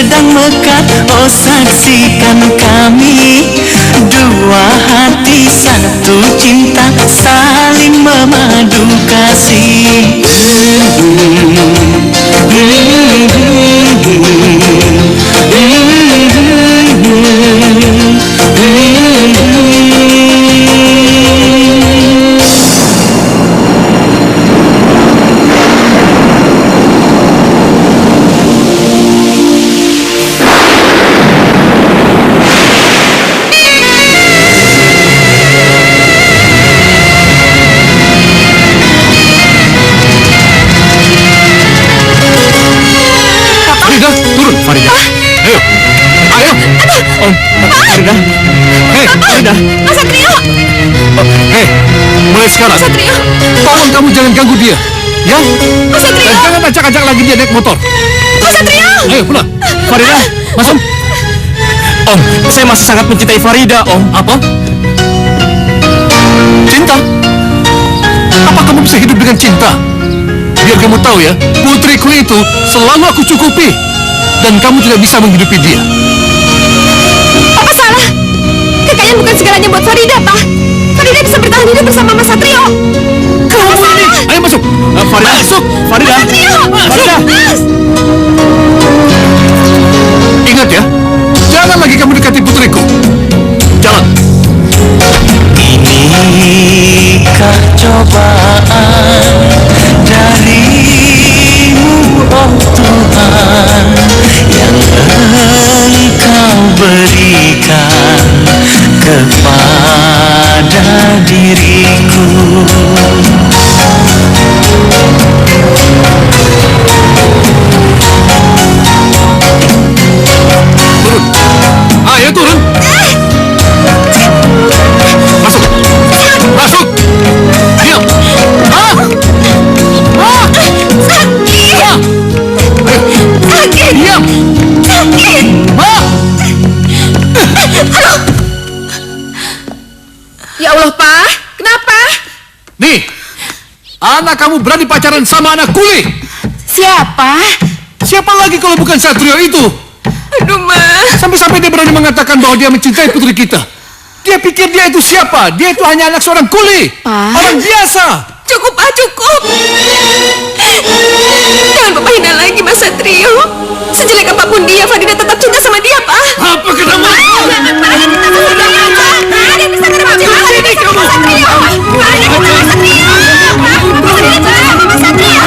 sedang mekar. Oh saksikan kami, dua hati satu cinta, saling memadu kasih. Farida, ayo, ayo, Om, Farida, hei, Farida, Mas Satrio, hei, mulai sekarang, Mas Satrio, tolong kamu jangan ganggu dia, ya, Mas Satrio, dan jangan ajak-ajak lagi dia naik motor. Mas Satrio, Ayo pulang, Farida, masuk. Om, saya masih sangat mencintai Farida, Om. Apa? Cinta? Apa kamu bisa hidup dengan cinta? Biar kamu tahu ya, putriku itu selalu aku cukupi. Dan kamu tidak bisa menghidupi dia. Papa salah. Kekayaan bukan segalanya buat Farida, Pak. Farida bisa bertahan hidup bersama Mas Satrio. Kamu salah. Ayo masuk. Farida, masuk. Farida. Mas Satrio. Farida. Mas. Ingat ya, jangan lagi kamu dekati putriku. Jalan. Inikah cobaan darimu, oh Tuhan, yang Engkau berikan kepada diriku. Turun. Ayo turun. Masuk. Masuk. Diam. Sakit. Ayo. Sakit. Diam. Sakit. Ya Allah, Pak. Kenapa? Nih, anak kamu berani pacaran sama anak kuli. Siapa? Siapa lagi kalau bukan Satrio itu? Aduh, Mas. Sampai-sampai dia berani mengatakan bahwa dia mencintai putri kita. Dia pikir dia itu siapa? Dia itu hanya anak seorang kuli. Pak. Orang biasa. Cukup, Pak, cukup. Jangan Bapak hina lagi Mas Satrio. Sejelek apapun dia, Farida tetap cinta sama dia, Pak. Apa kenapa? Ada bisa kenapa cinta Farida sama Mas Satrio? Ada cinta Mas Satrio. Farida cinta sama Mas Satrio.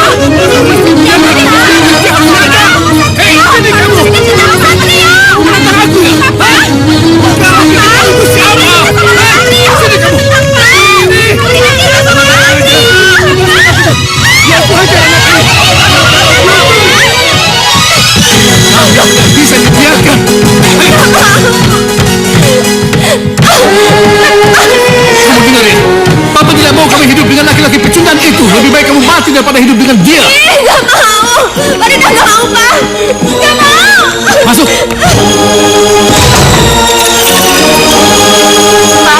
Hei, ini kamu. Farida cinta sama Satrio. Menantang aku ya? Pak. Aku siapa? Sini kamu. Ini. Ya aku hajar anak ini. Tidak bisa dibiarkan. Kamu dengar ya? Papa tidak mau kamu hidup dengan laki-laki pecundang itu. Lebih baik kamu mati daripada hidup dengan dia. Nggak mau. Farida nggak mau, Pak. Nggak mau. Masuk. Pak,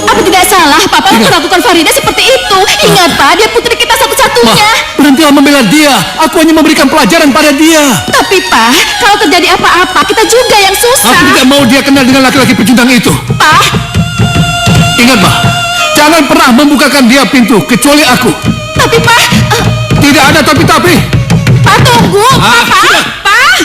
apa tidak salah Papa memperlakukan Farida seperti itu? Ingat, Pak, dia putri kita Ma, satu-satunya. berhentilah membela dia. Aku hanya memberikan pelajaran pada dia. Tapi, Pak, kalau terjadi apa-apa, kita juga yang susah. Aku tidak mau dia kenal dengan laki-laki pecundang itu. Pak, Ingat, Ma, jangan pernah membukakan dia pintu kecuali aku. tapi, Pak, Tidak ada tapi-tapi. Pak tunggu, Ah, Pak, sudah. Pak.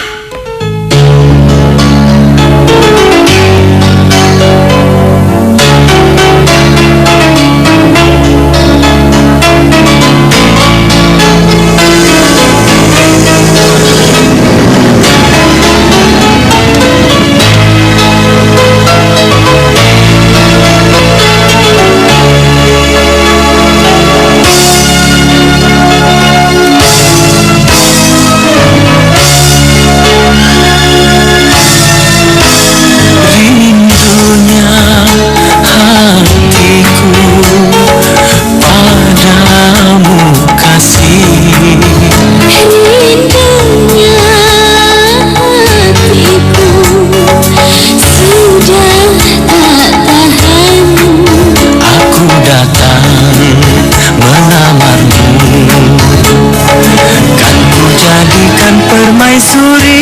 Kan ku jadikan permaisuri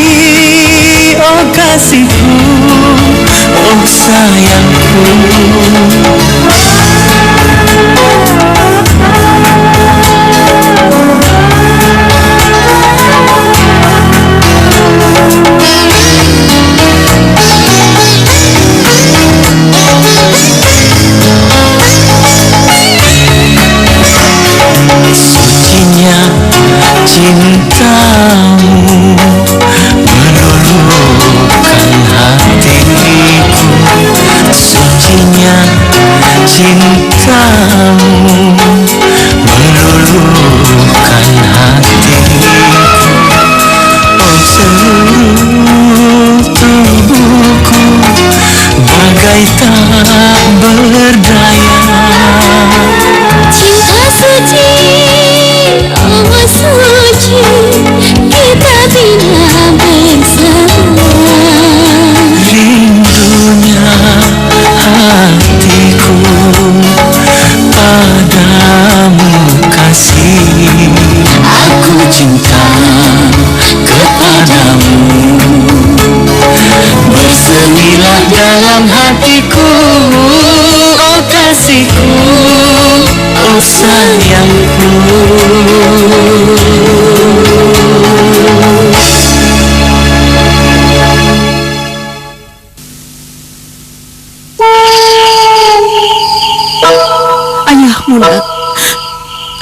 oh kasihku, oh sayangku. Sucinya cintamu meluluhkan hatiku. Sucinya cintamu meluluhkan hatiku. Oh seluruh tubuhku bagai tak berdaya. Cinta suci, oh suci, kita bila bersama. Rindunya hatiku padamu kasih. Aku cinta kepadamu. Bersemilah dalam hatiku, oh kasihku, oh sayangku. Ayahmu, nak.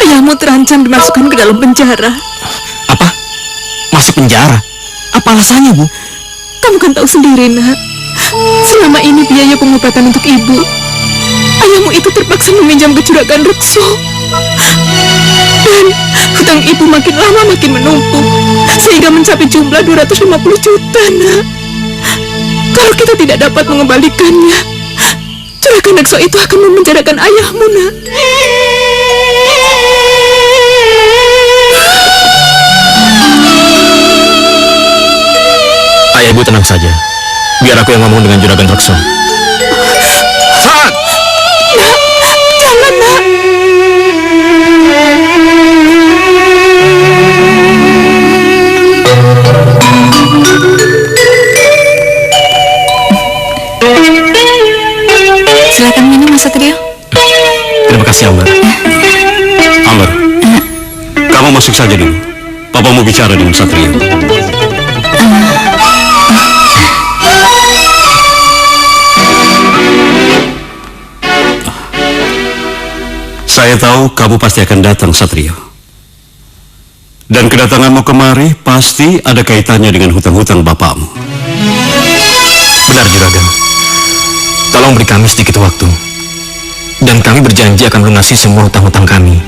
Ayahmu terancam dimasukkan ke dalam penjara. Apa? Masuk penjara? Apa alasannya, Bu? Kamu kan tahu sendiri, nak. Selama ini biaya pengobatan untuk ibu, ayahmu itu terpaksa meminjam ke juragan Rekso. Dan hutang ibu makin lama makin menumpuk, sehingga mencapai jumlah 250 juta, nak. Kalau kita tidak dapat mengembalikannya, juragan Rekso itu akan memenjarakan ayahmu, nak. Ayah, Ibu tenang saja. Biar aku yang ngomong dengan juragan Rekso. Saat! Nak, jangan, nak. Silakan minum, Mas Satrio. Terima kasih, Ambar. Ambar, kamu masuk saja dulu. Papa mau bicara dengan Satrio. Saya tahu kamu pasti akan datang, Satrio. Dan kedatanganmu kemari pasti ada kaitannya dengan hutang-hutang bapakmu. Benar, juragan. Tolong beri kami sedikit waktu. Dan kami berjanji akan melunasi semua hutang-hutang kami.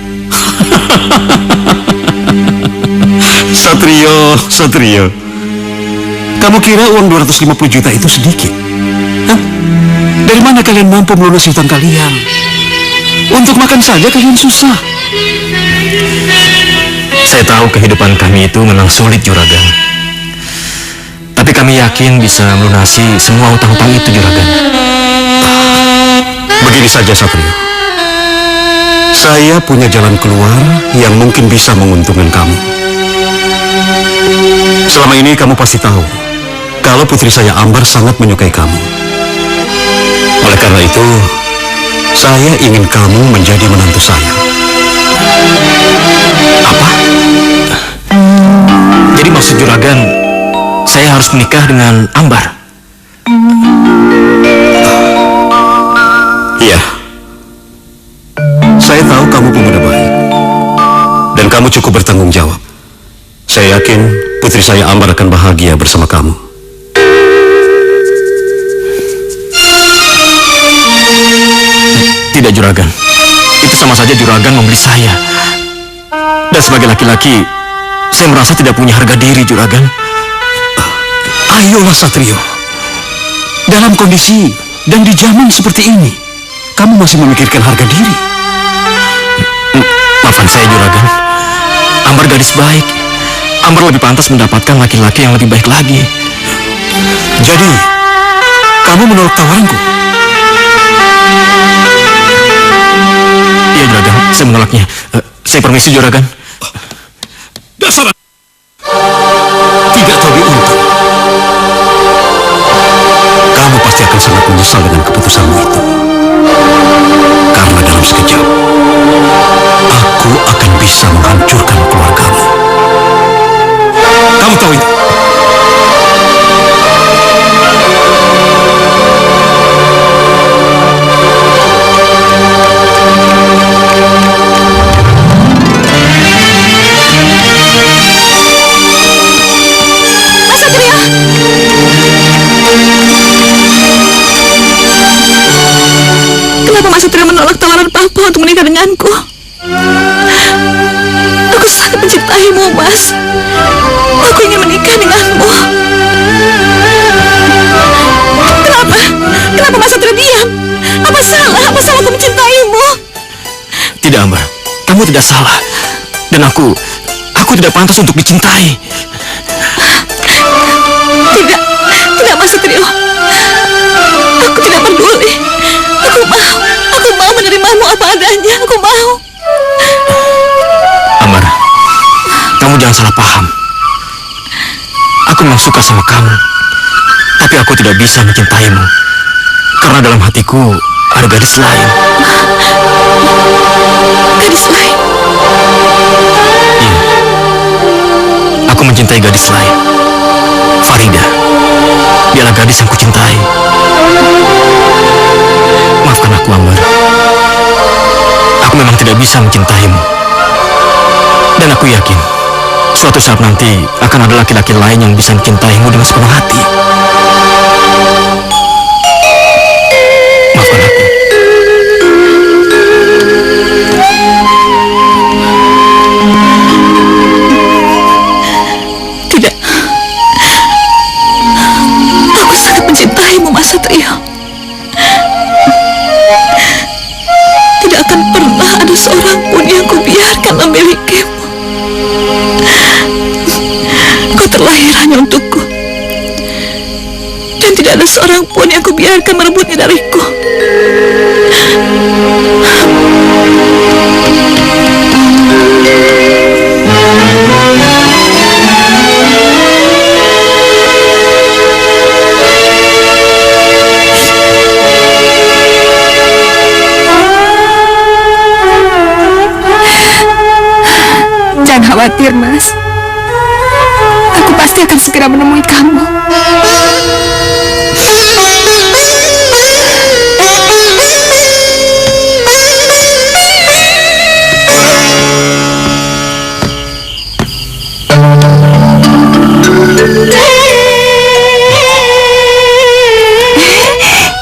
Satrio. Kamu kira uang 250 juta itu sedikit? Hah? Dari mana kalian mampu melunasi hutang kalian? Untuk makan saja kalian susah. Saya tahu kehidupan kami itu memang sulit, juragan. Tapi kami yakin bisa melunasi semua hutang-hutang itu, juragan. Begini saja, Satrio. Saya punya jalan keluar yang mungkin bisa menguntungkan kamu. Selama ini kamu pasti tahu kalau putri saya Ambar sangat menyukai kamu. Oleh karena itu, saya ingin kamu menjadi menantu saya. Apa? Jadi maksud juragan, saya harus menikah dengan Ambar? Iya. Saya tahu kamu pemuda baik. Dan kamu cukup bertanggung jawab. Saya yakin putri saya Ambar akan bahagia bersama kamu. Tidak, juragan. Itu sama saja juragan membeli saya. Dan sebagai laki-laki, saya merasa tidak punya harga diri, juragan. Ayolah, Satrio. Dalam kondisi dan di zaman seperti ini, kamu masih memikirkan harga diri. Maafkan saya, juragan. Ambar gadis baik. Ambar lebih pantas mendapatkan laki-laki yang lebih baik lagi. Jadi, kamu menolak tawaranku? Iya, juragan. Saya menolaknya. Saya permisi, juragan. Dasar tidak tahu diuntung. menyesal dengan keputusanmu itu. Karena dalam sekejap, aku akan bisa menghancurkan keluargamu. Kamu tahu itu? Kenapa Mas Satria menolak tawaran Papa untuk menikah denganku? Aku sangat mencintaimu, Mas. Aku ingin menikah denganmu. Kenapa Mas Satria diam? Apa salah aku mencintaimu? Tidak, Ambar. Kamu tidak salah. Dan aku tidak pantas untuk dicintai. Tidak Mas Satria. Aku tidak peduli. Aku mau menerimamu apa adanya. Aku mau. Ambar, kamu jangan salah paham. Aku memang suka sama kamu, tapi aku tidak bisa mencintaimu karena dalam hatiku ada gadis lain. Gadis lain? Iya, aku mencintai gadis lain. Farida, dialah gadis yang kucintai. Maafkan aku, Ambar. Aku memang tidak bisa mencintaimu. Dan aku yakin suatu saat nanti akan ada laki-laki lain yang bisa mencintaimu dengan sepenuh hati. Maafkan aku. Tidak. Aku sangat mencintaimu, Mas Satria. Tidak akan pernah ada seorang pun yang kubiarkan memilikimu. Kau terlahir hanya untukku. Dan tidak ada seorang pun yang kubiarkan merebutnya dariku. Jangan khawatir, Mas. Aku pasti akan segera menemui kamu.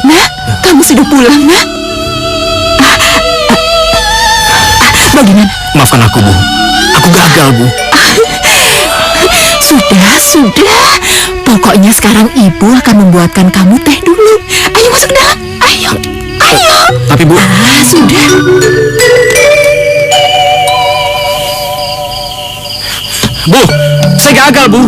Nak, kamu sudah pulang, Nak? Bagaimana? Maafkan aku, Bu. Aku gagal, Bu. Sudah. Pokoknya sekarang ibu akan membuatkan kamu teh dulu. Ayo masuk ke dalam. Ayo. Tapi, Bu, Sudah. Bu, saya gagal, Bu.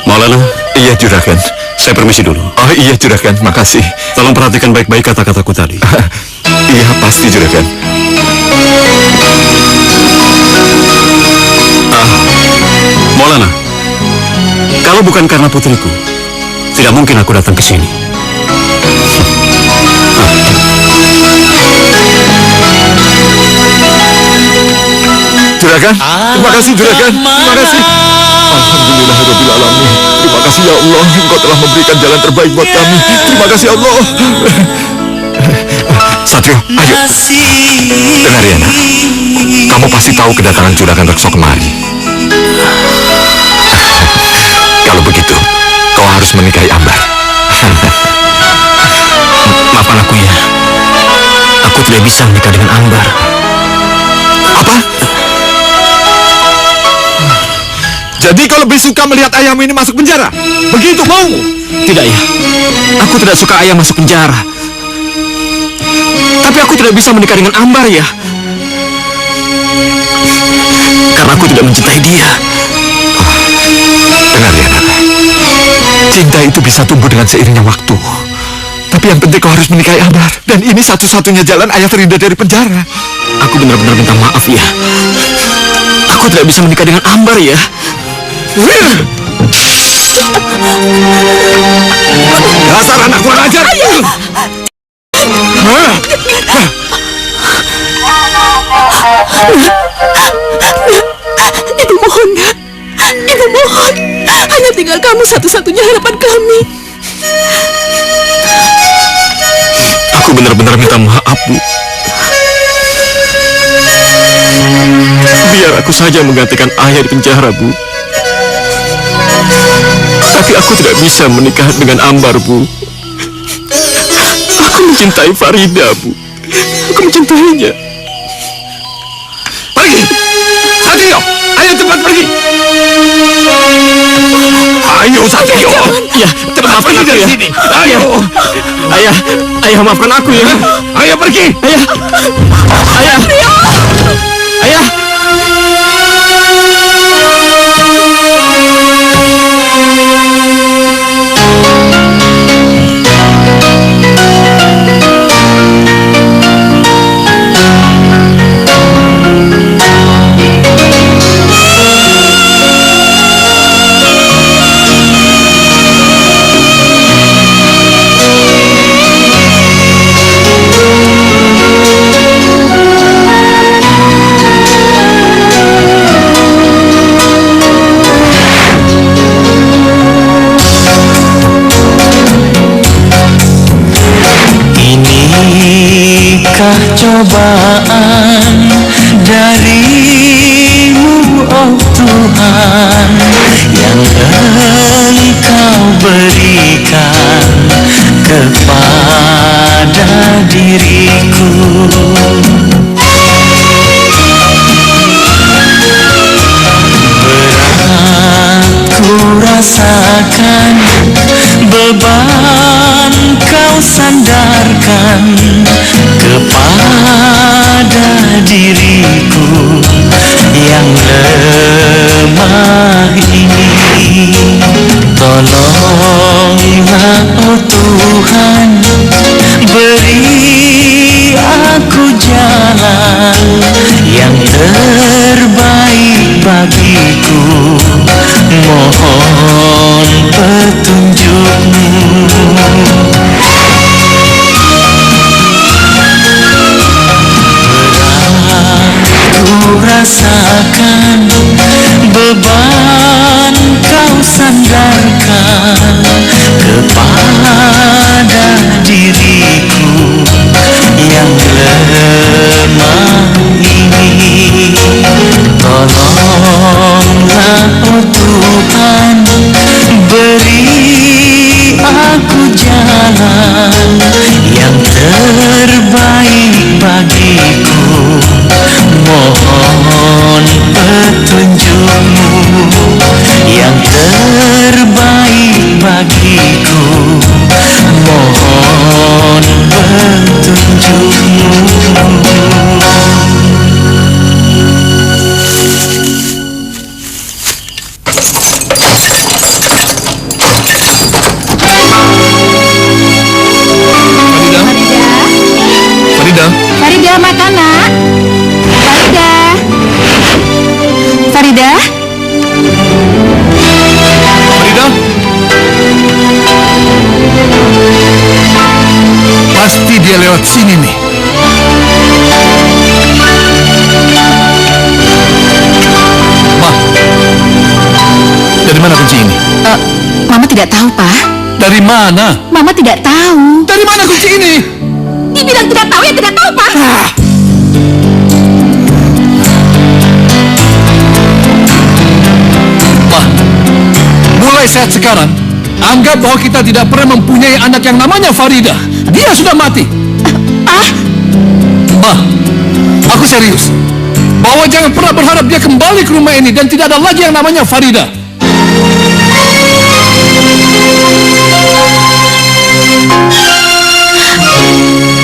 Maulana, iya Juragan. Saya permisi dulu. Oh iya Juragan, makasih. Tolong perhatikan baik-baik kata-kataku tadi. Iya pasti Juragan. Maulana, kalau bukan karena putriku, tidak mungkin aku datang ke sini. Juragan, terima kasih Juragan. Terima kasih. Alhamdulillahirrahmanirrahim. Terima kasih ya Allah, Engkau telah memberikan jalan terbaik buat kami. Terima kasih ya Allah. Satrio, ayo. Dengar ya nak, kamu pasti tahu kedatangan Juragan Rekso kemari. Kalau begitu, kau harus menikahi Ambar. Maafkan aku ya. Aku tidak bisa menikah dengan Ambar. Apa? Jadi kau lebih suka melihat ayahmu ini masuk penjara? Begitu maumu? Tidak ya. Aku tidak suka ayah masuk penjara. Tapi aku tidak bisa menikah dengan Ambar ya. Karena aku tidak mencintai dia. Dengar ya nak, Cinta itu bisa tumbuh dengan seiringnya waktu. Tapi yang penting kau harus menikahi Ambar. Dan ini satu-satunya jalan ayah terhindar dari penjara. Aku benar-benar minta maaf ya. Aku tidak bisa menikah dengan Ambar ya. Dasar anak kurang ajar. Ibu mohon, Nak. Ibu mohon. Hanya tinggal kamu satu-satunya harapan kami. Aku benar-benar minta maaf, Bu. Biar aku saja menggantikan ayah di penjara, Bu. Tapi aku tidak bisa menikah dengan Ambar, Bu. Aku mencintai Farida, Bu. Aku mencintainya. Pergi! Satrio! Ayo cepat pergi! Ayo Satrio! Ya, maafkan aku dari ya. sini. Ayo! Ayah maafkan aku ya. Ayo pergi! Ayah. Ayah. Inikah cobaan darimu, oh Tuhan, yang Engkau berikan kepada diriku. Berat ku rasakan, beban Kau sandarkan kepada diriku yang lemah ini. Tolonglah, oh Tuhan, beri aku jalan yang terbaik bagiku. Mohon petunjuk-Mu. Ku rasakan, beban Kau sandarkan kepada diriku yang lemah ini. Tolonglah, oh Tuhan, beri aku jalan yang terbaik bagiku. Mohon petunjuk-Mu yang terbaik bagiku. Mohon petunjuk-Mu. Farida, makan, Nak. Farida. Pasti dia lewat sini nih. Ma, dari mana kunci ini? Mama tidak tahu, Pak. Dari mana? Mama tidak tahu. Dari mana kunci ini? Dibilang tidak tahu, ya tidak tahu, Pak. Ma, mulai saat sekarang, anggap bahwa kita tidak pernah mempunyai anak yang namanya Farida. Dia sudah mati. Ma, aku serius. Bahwa jangan pernah berharap dia kembali ke rumah ini dan tidak ada lagi yang namanya Farida.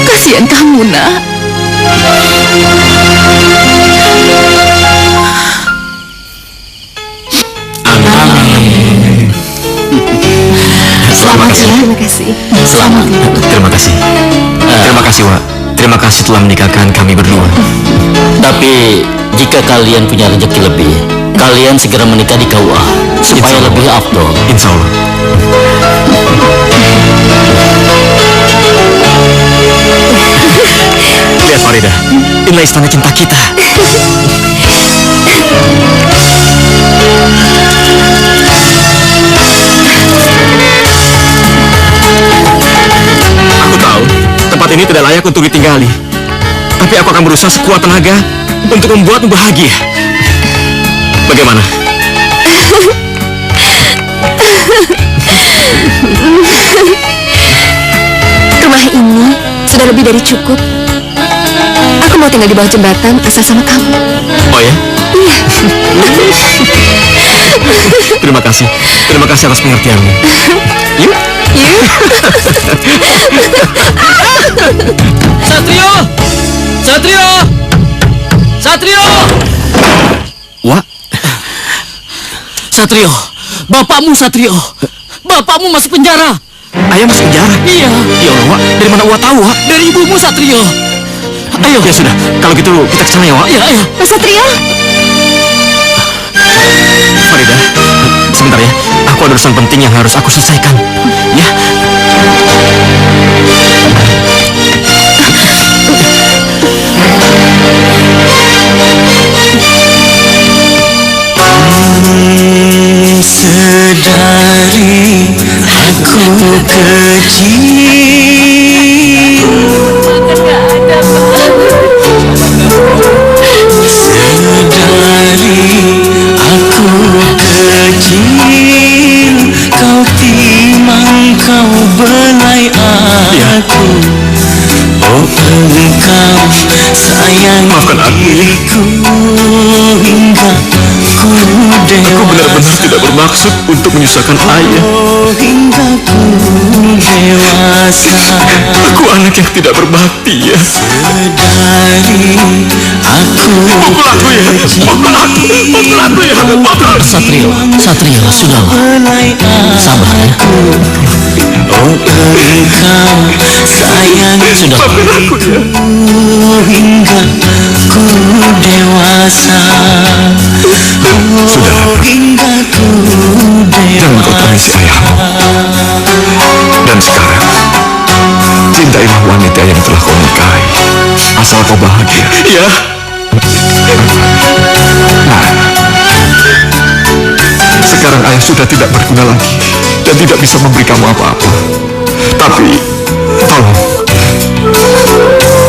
Kasihan kamu, Nak. kasih, Wak. Terima kasih telah menikahkan kami berdua. Tapi jika kalian punya rezeki lebih, kalian segera menikah di KUA supaya Insya lebih Allah. afdol. Insya Allah. Lihat Farida, inilah istana cinta kita. Aku tahu tempat ini tidak layak untuk ditinggali, tapi aku akan berusaha sekuat tenaga untuk membuatmu bahagia. Bagaimana? Rumah ini sudah lebih dari cukup. Aku mau tinggal di bawah jembatan asal sama kamu. Oh ya? Iya. Terima kasih atas pengertianmu. Yuk. Satrio! Satrio! Satrio! Wak, Satrio! Bapakmu Satrio! Bapakmu masuk penjara! ayah masuk penjara? Iya, Ya Allah, Wak. Dari mana Wak tahu, Wak? dari ibumu Satrio! Ayo. Ya sudah, kalau gitu kita ke sana ya, Wak. Iya, ayo. Mas Satrio, Farida, sebentar ya. Aku ada urusan penting yang harus aku selesaikan. Ya. Sedari aku kecil, sedari aku kecil, kau timang, kau belai aku. Oh engkau sayang Maafkan aku. diriku hingga ku Aku benar-benar tidak bermaksud untuk menyusahkan ayah. Oh hingga ku dewasa. Aku anak yang tidak berbakti ya. Sedari aku Pukul aku ya. Pukul aku ya. Satrio, Satrio, sudahlah. belai Sabar ya. Oh engkau sayang Sudah. Maafkan aku ya. hingga ku dewasa. Oh hingga ku Jangan kau tangisi ayahmu. Dan sekarang, cintailah wanita yang telah kau nikahi, asal kau bahagia. Ya. Sekarang ayah sudah tidak berguna lagi dan tidak bisa memberi kamu apa-apa. Tapi,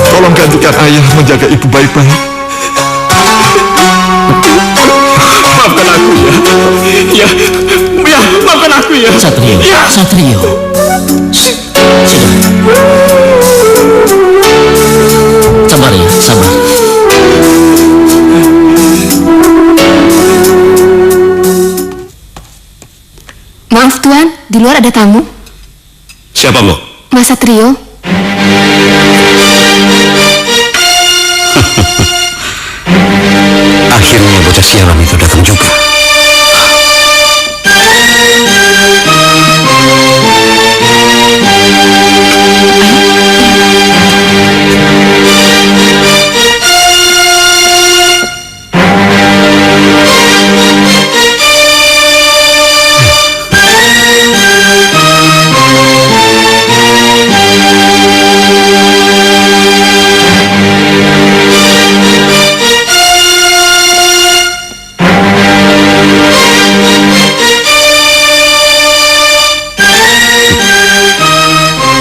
tolong gantikan ayah menjaga ibu baik-baik. Maafkan aku ya. Ya. Ya, maafkan aku ya. Satrio, Ya. Satrio. Sudah. Sabar ya, sabar. maaf Tuan, di luar ada tamu. Siapa lo? Mas Satrio. Akhirnya bocah sialan itu datang juga.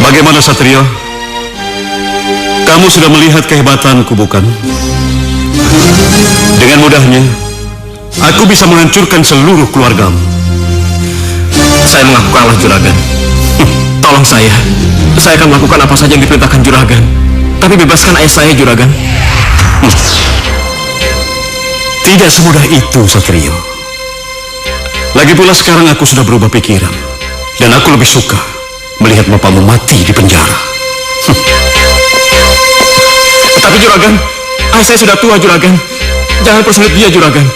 Bagaimana Satrio? Kamu sudah melihat kehebatanku, bukan? Dengan mudahnya, aku bisa menghancurkan seluruh keluargamu. Saya mengaku kalah Juragan. Tolong saya. Saya akan melakukan apa saja yang diperintahkan Juragan. Tapi bebaskan ayah saya, Juragan. Tidak semudah itu, Satrio. Lagi pula sekarang aku sudah berubah pikiran. Dan aku lebih suka melihat bapakmu mati di penjara. Tapi Juragan, ayah saya sudah tua, Juragan. Jangan persulit dia, Juragan.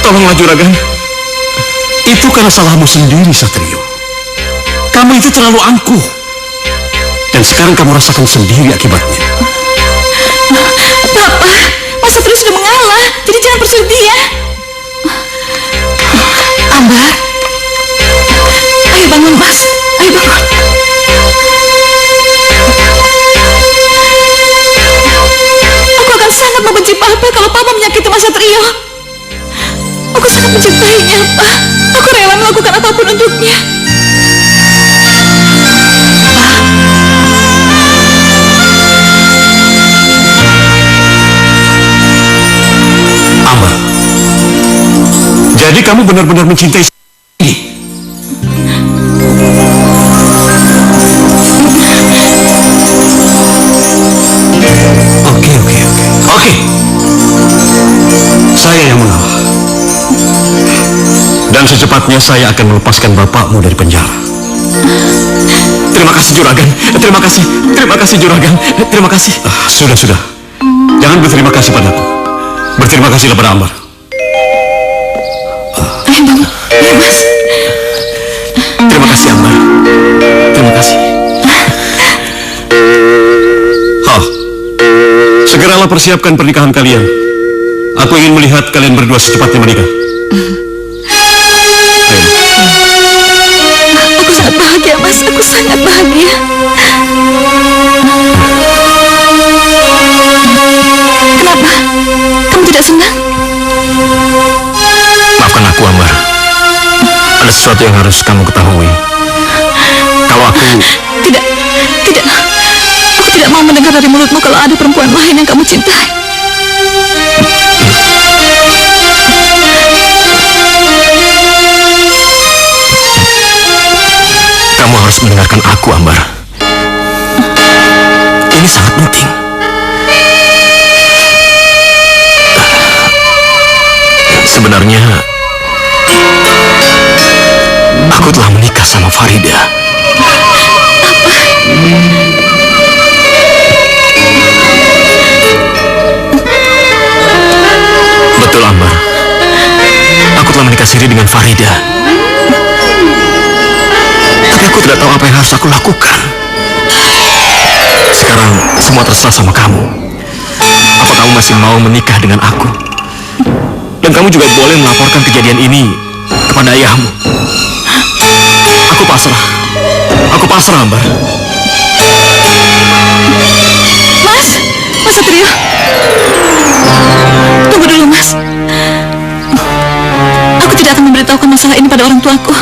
Tolonglah, Juragan. Itu karena salahmu sendiri, Satrio. Kamu itu terlalu angkuh. Dan sekarang kamu rasakan sendiri akibatnya. Papa, Mas Satrio sudah mengalah, jadi jangan persulit dia. Ambar, ayo bangun Mas, ayo bangun. Aku akan sangat membenci Papa kalau Papa menyakiti Mas Satrio. Aku sangat mencintainya, Pak. Aku rela melakukan apapun untuknya. Ambar, jadi kamu benar-benar mencintai ini? Oke. Saya yang mengalah. Dan secepatnya saya akan melepaskan bapakmu dari penjara. Terima kasih Juragan. Terima kasih Juragan. Terima kasih. Sudah. Jangan berterima kasih padaku. Berterima kasihlah pada Ambar. Ayo bangun, ayo Mas. Terima kasih Ambar. Terima kasih. Segeralah persiapkan pernikahan kalian. Aku ingin melihat kalian berdua secepatnya menikah. Aku sangat bahagia, Mas. Aku sangat bahagia. Kenapa? Kamu tidak senang? Maafkan aku Ambar. Ada sesuatu yang harus kamu ketahui. Kalau aku... Tidak. Aku tidak mau mendengar dari mulutmu kalau ada perempuan lain yang kamu cintai. Kamu harus mendengarkan aku, Ambar. Ini sangat penting. Sebenarnya, aku telah menikah sama Farida. Betul, Ambar. Aku telah menikah siri dengan Farida. Tapi aku tidak tahu apa yang harus aku lakukan. Sekarang semua terserah sama kamu. Apa kamu masih mau menikah dengan aku? Dan kamu juga boleh melaporkan kejadian ini kepada ayahmu. Aku pasrah, Ambar. Mas Satrio. Tunggu dulu, Mas. Aku tidak akan memberitahukan masalah ini pada orang tuaku.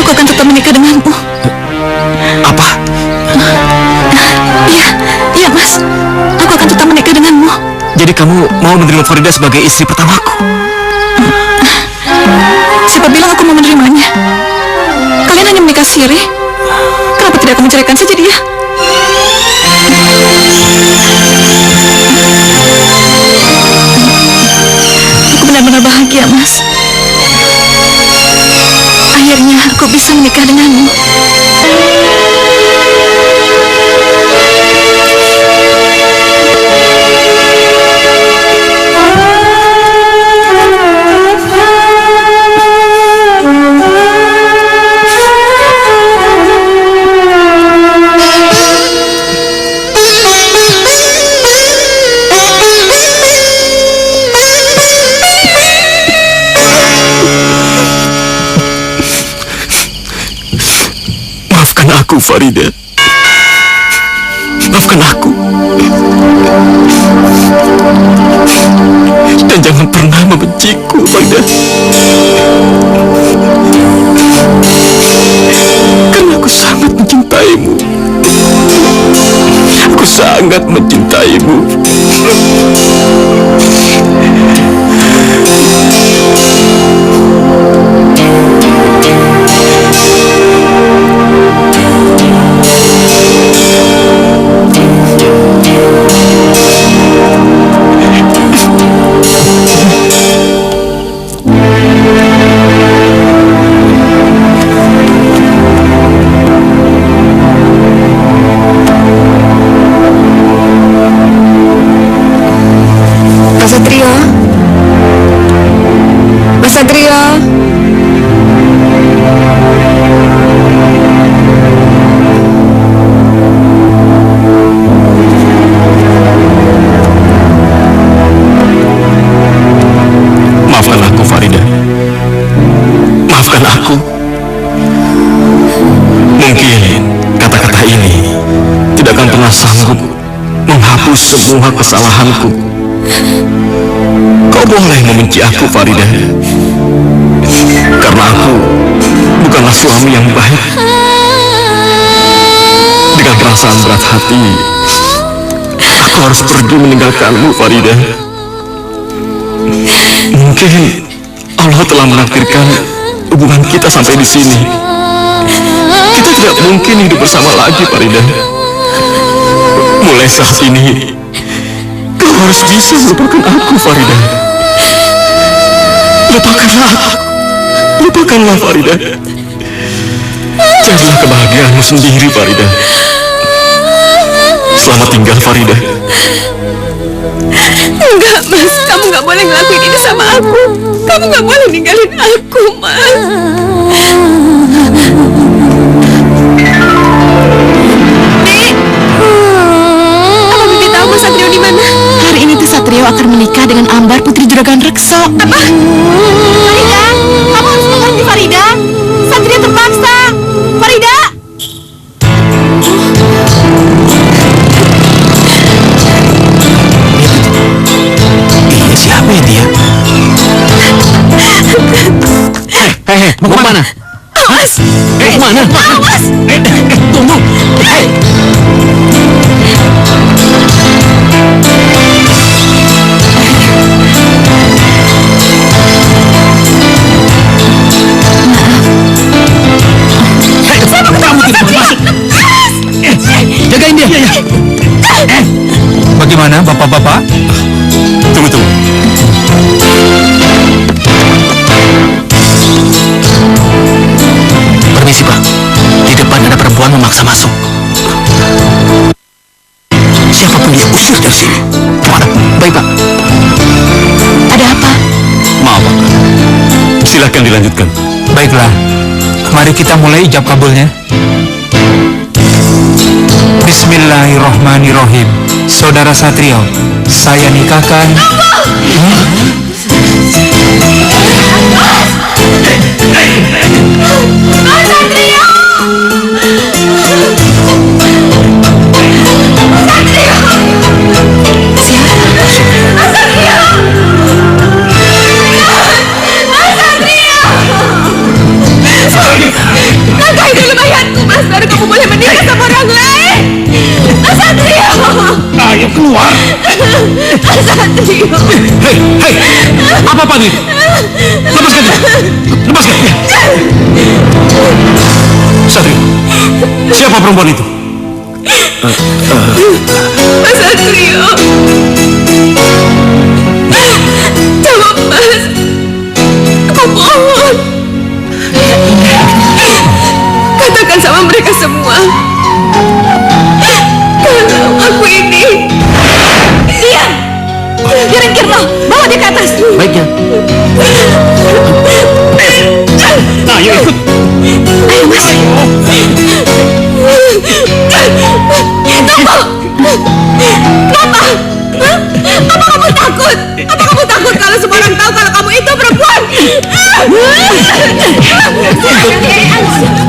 Aku akan tetap menikah denganmu. Apa? Iya, Mas. Aku akan tetap menikah denganmu. Jadi kamu mau menerima Farida sebagai istri pertamaku? Siapa bilang aku mau menerimanya? Kalian hanya menikah siri. Kenapa tidak aku menceraikan saja dia? Aku benar-benar bahagia, Mas. Akhirnya aku bisa menikah denganmu. Aku, Farida. Maafkan aku. Dan jangan pernah membenciku, Farida. Karena aku sangat mencintaimu. Aku sangat mencintaimu. semua kesalahanku. Kau boleh membenci aku, Farida, karena aku bukanlah suami yang baik. Dengan perasaan berat hati, aku harus pergi meninggalkanmu, Farida. Mungkin Allah telah menakdirkan hubungan kita sampai di sini. Kita tidak mungkin hidup bersama lagi, Farida. Mulai saat ini, kau harus bisa melupakan aku, Farida. Lupakanlah, Farida. Carilah kebahagiaanmu sendiri, Farida. Selamat tinggal, Farida. Enggak, Mas. Kamu nggak boleh ngelakuin ini sama aku. Kamu nggak boleh ninggalin aku, Mas. Dik! Apa Bibi tahu Mas Satrio di mana? Hari ini tuh Satrio akan menikah dengan Ambar, putri juragan Rekso. Apa? Farida, kamu harus mengerti Farida. Satrio terpaksa. Farida. Siapa ya dia? Hei, mau kemana? Awas! Mau kemana? Awas! Tunggu! Kamu tidak boleh masuk. Jagain dia. Bagaimana, bapak-bapak? Tunggu. Permisi, Pak. Di depan ada perempuan memaksa masuk. Siapapun dia, usir dari sini. Kemana? Baik, Pak. Ada apa? Maaf, Pak. Silakan dilanjutkan. Baiklah, mari kita mulai ijab kabulnya. Bismillahirrohmanirrohim. Saudara Satrio, saya nikahkan. Nafkahi dulu mayatku, Mas. Baru kamu boleh menikah sama orang lain. Mas Satrio! Ayo keluar. Mas Satrio! Hei, apa ini? Lepaskan dia. Lepaskan dia. Satrio, siapa perempuan itu? Mas Satrio! Jawab, Mas. Aku mohon. Katakan sama mereka semua. Kalau aku ini... Diam! Kirim Kirno, bawa dia ke atas. Baiknya. Ayo ikut. Ayo, Mas. Tunggu! Kenapa? Hah? Apa kamu takut? Apa kamu takut kalau semua orang tahu kalau kamu itu perempuan?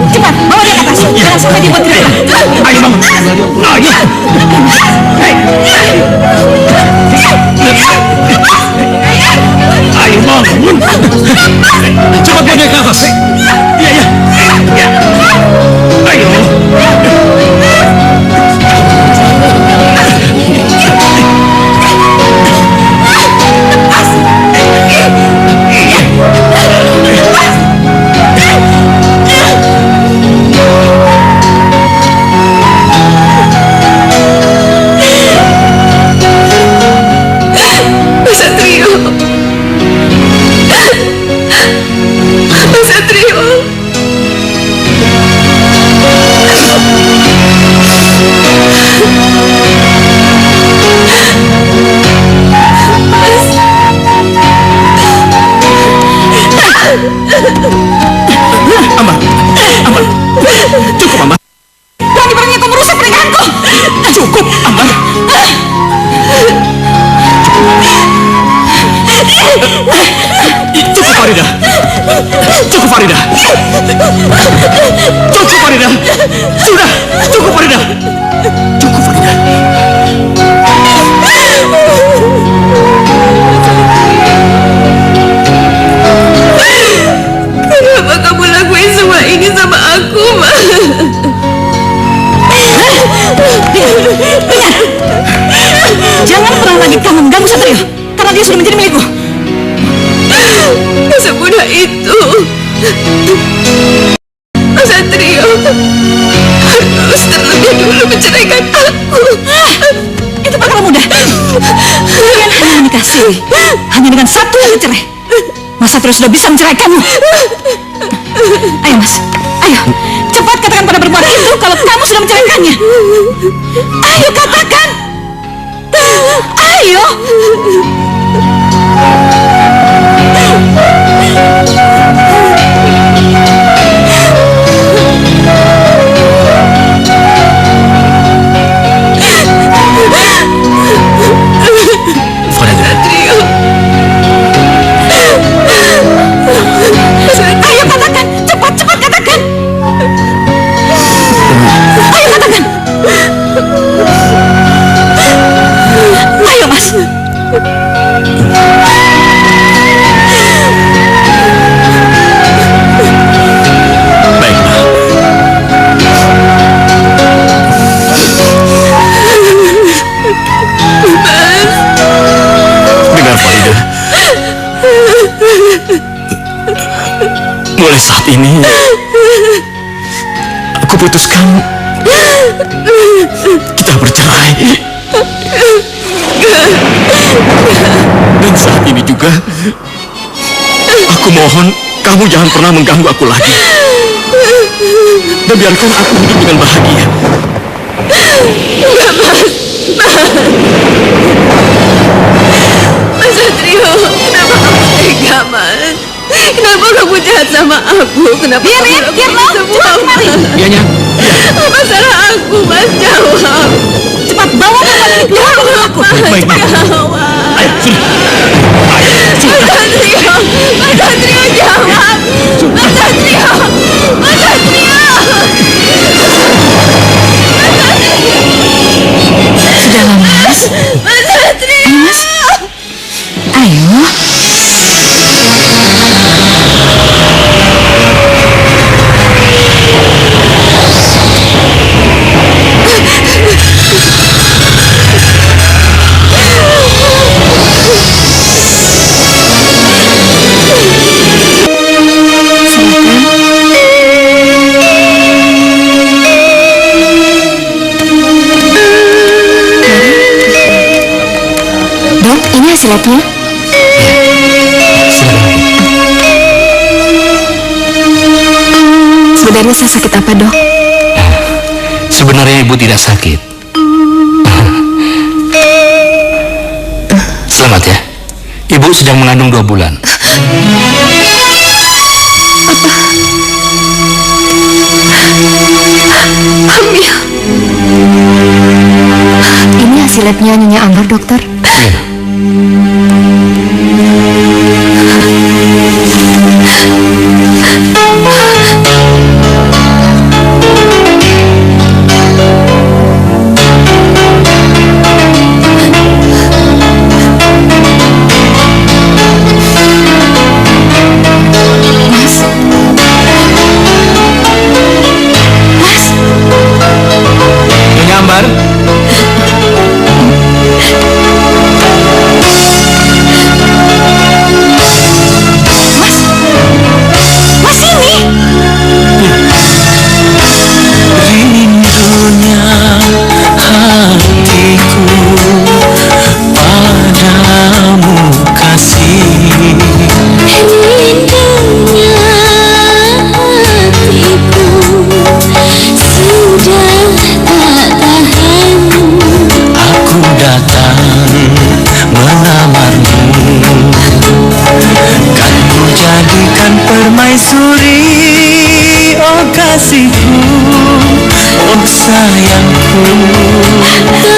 Cepat, bawa dia ke atas. Jangan sampai dibuat teriak. Ayo bangun. Ayo. Ayo bangun. Cepat bawa dia ke atas. Iya. Ayo. Mas Satrio! Mas Satrio! Ambar. Cukup, Ambar. Berani-beraninya kau merusak pernikahanku. Cukup, Ambar. Cukup, Farida. Cukup, Farida. Cukup, Farida. Sudah, cukup, Farida. Cukup, Farida. kamu mengganggu Satrio, karena dia sudah menjadi milikku. Semudah itu. Mas Satrio harus terlebih dulu menceraikan aku. Itu bakal mudah. Kalian hanya menikah siri, hanya dengan satu kali cerai. Mas Satrio sudah bisa menceraikanmu. Ayo Mas, ayo cepat katakan pada perempuan itu kalau kamu sudah menceraikannya. Ayo katakan. Ayo. Ayo katakan, cepat katakan. Ayo katakan. Ayo Mas. Baiklah. Dengar Farida. Mulai saat ini aku putuskan kita bercerai. Dan saat ini juga aku mohon kamu jangan pernah mengganggu aku lagi. Dan biarkan aku hidup dengan bahagia. Enggak, Mas Satrio, kenapa kamu tega, Mas? Kenapa kamu jahat sama aku? Kenapa kamu Biar lo, cepat kemari. Iya, Apa salah aku, Mas? Jawab. Cepat bawa perempuan ini keluar rumah aku. Baik, Jawab. Ayo, sini. Mas Satrio, Mas Satrio, jawab. Mas Satrio, Mas Satrio. Sudahlah Mas. Mas Satrio. Ayo Mas. Ayo. Dok, ini hasil labnya. Sebenarnya saya sakit apa, Dok? Sebenarnya ibu tidak sakit. Selamat ya. Ibu sedang mengandung 2 bulan. Hamil. Ini hasil labnya Nyonya Ambar, dokter. Iya. Nyonya Ambar. Rindunya hatiku padamu kasih. Rindunya hatiku sudah tak tahan. Aku datang melamarmu, kan ku jadikan permaisuri. Oh kasihku, oh sayangku.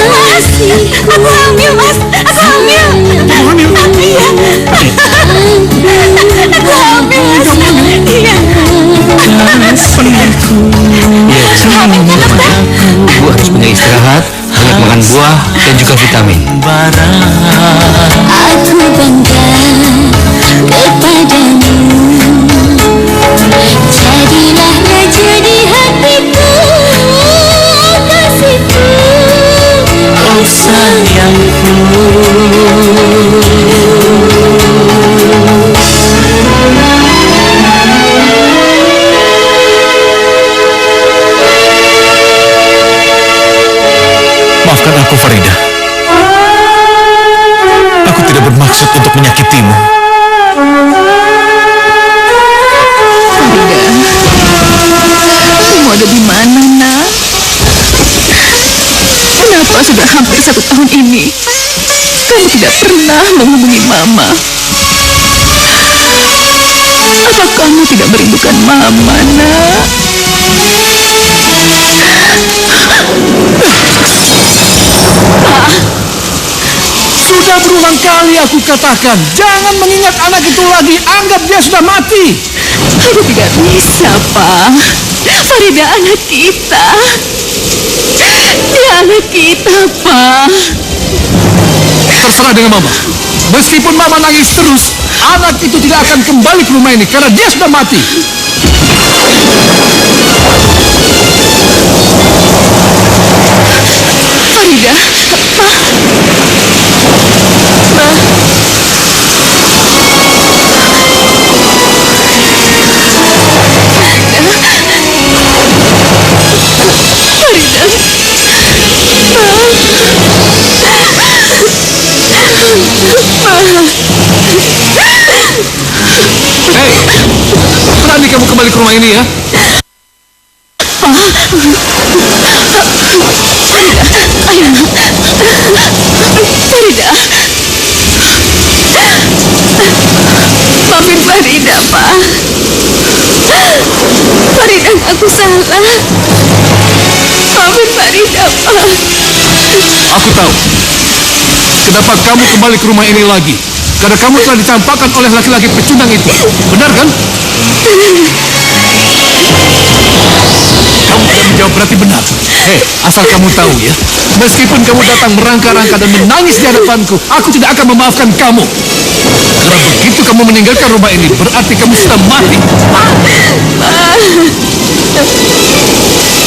Kasihku, Aku hamil, Mas. Aku hamil. Hamil. Iya. Aku hamil, Mas. Iya. Kasihku, Hamilnya, dokter. Ibu harus banyak istirahat, banyak makan buah dan juga vitamin. barang. aku bangga kepadamu. Jadilah raja di hatiku, kasihku. Oh sayangku, aku, Farida. Aku tidak bermaksud untuk menyakitimu. Kamu ada di mana, nak? Kenapa sudah hampir 1 tahun ini kamu tidak pernah menghubungi Mama? Apa kamu tidak merindukan Mama, nak? Sudah berulang kali aku katakan, jangan mengingat anak itu lagi, anggap dia sudah mati. Aku tidak bisa, Pak. Farida anak kita. Dia anak kita, Pak. Terserah dengan Mama. Meskipun Mama nangis terus, anak itu tidak akan kembali ke rumah ini karena dia sudah mati. Farida, Pak. Hei, berani kamu kembali ke rumah ini ya? Farida. Maafin Farida, Pak. Farida, aku salah. Maafin Farida, Pak. Aku tahu. Kenapa kamu kembali ke rumah ini lagi? Karena kamu telah dicampakkan oleh laki-laki pecundang itu. Benar kan? Kamu tidak menjawab berarti benar. Hei, asal kamu tahu ya. Meskipun kamu datang merangka-rangka dan menangis di hadapanku, aku tidak akan memaafkan kamu. Karena begitu kamu meninggalkan rumah ini, berarti kamu sudah mati.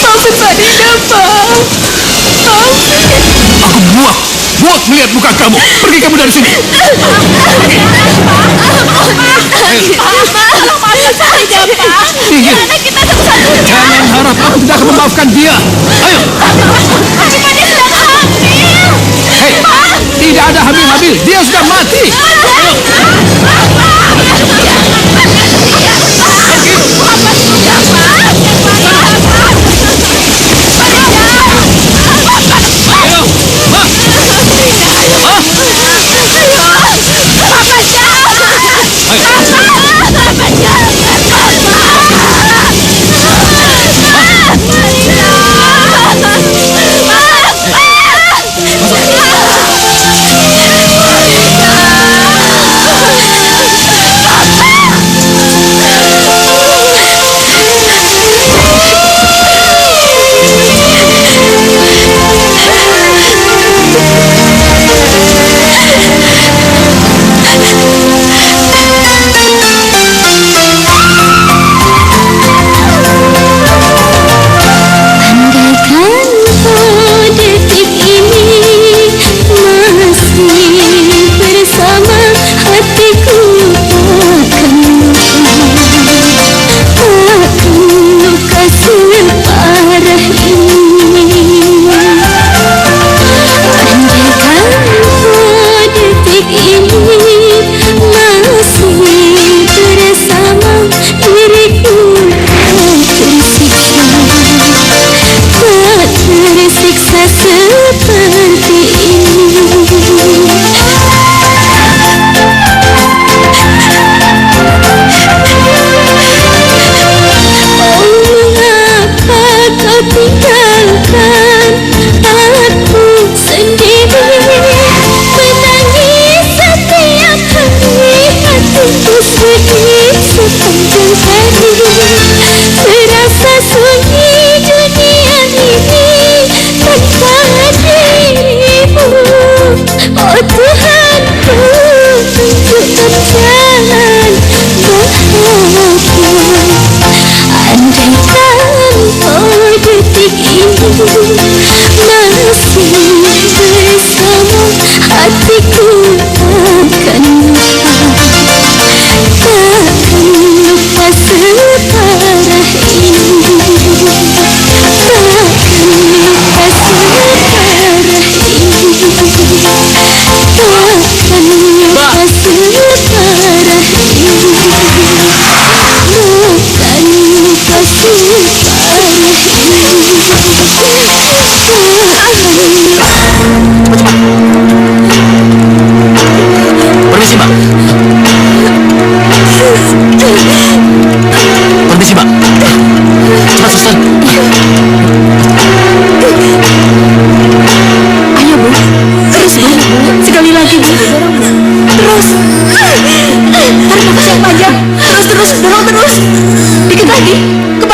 Maafin Farida, Pak. Aku muak melihat muka kamu. Pergi kamu dari sini. Jangan harap aku tidak akan memaafkan dia. Ayo. Hei, tidak ada hamil-hamil. Dia sudah mati.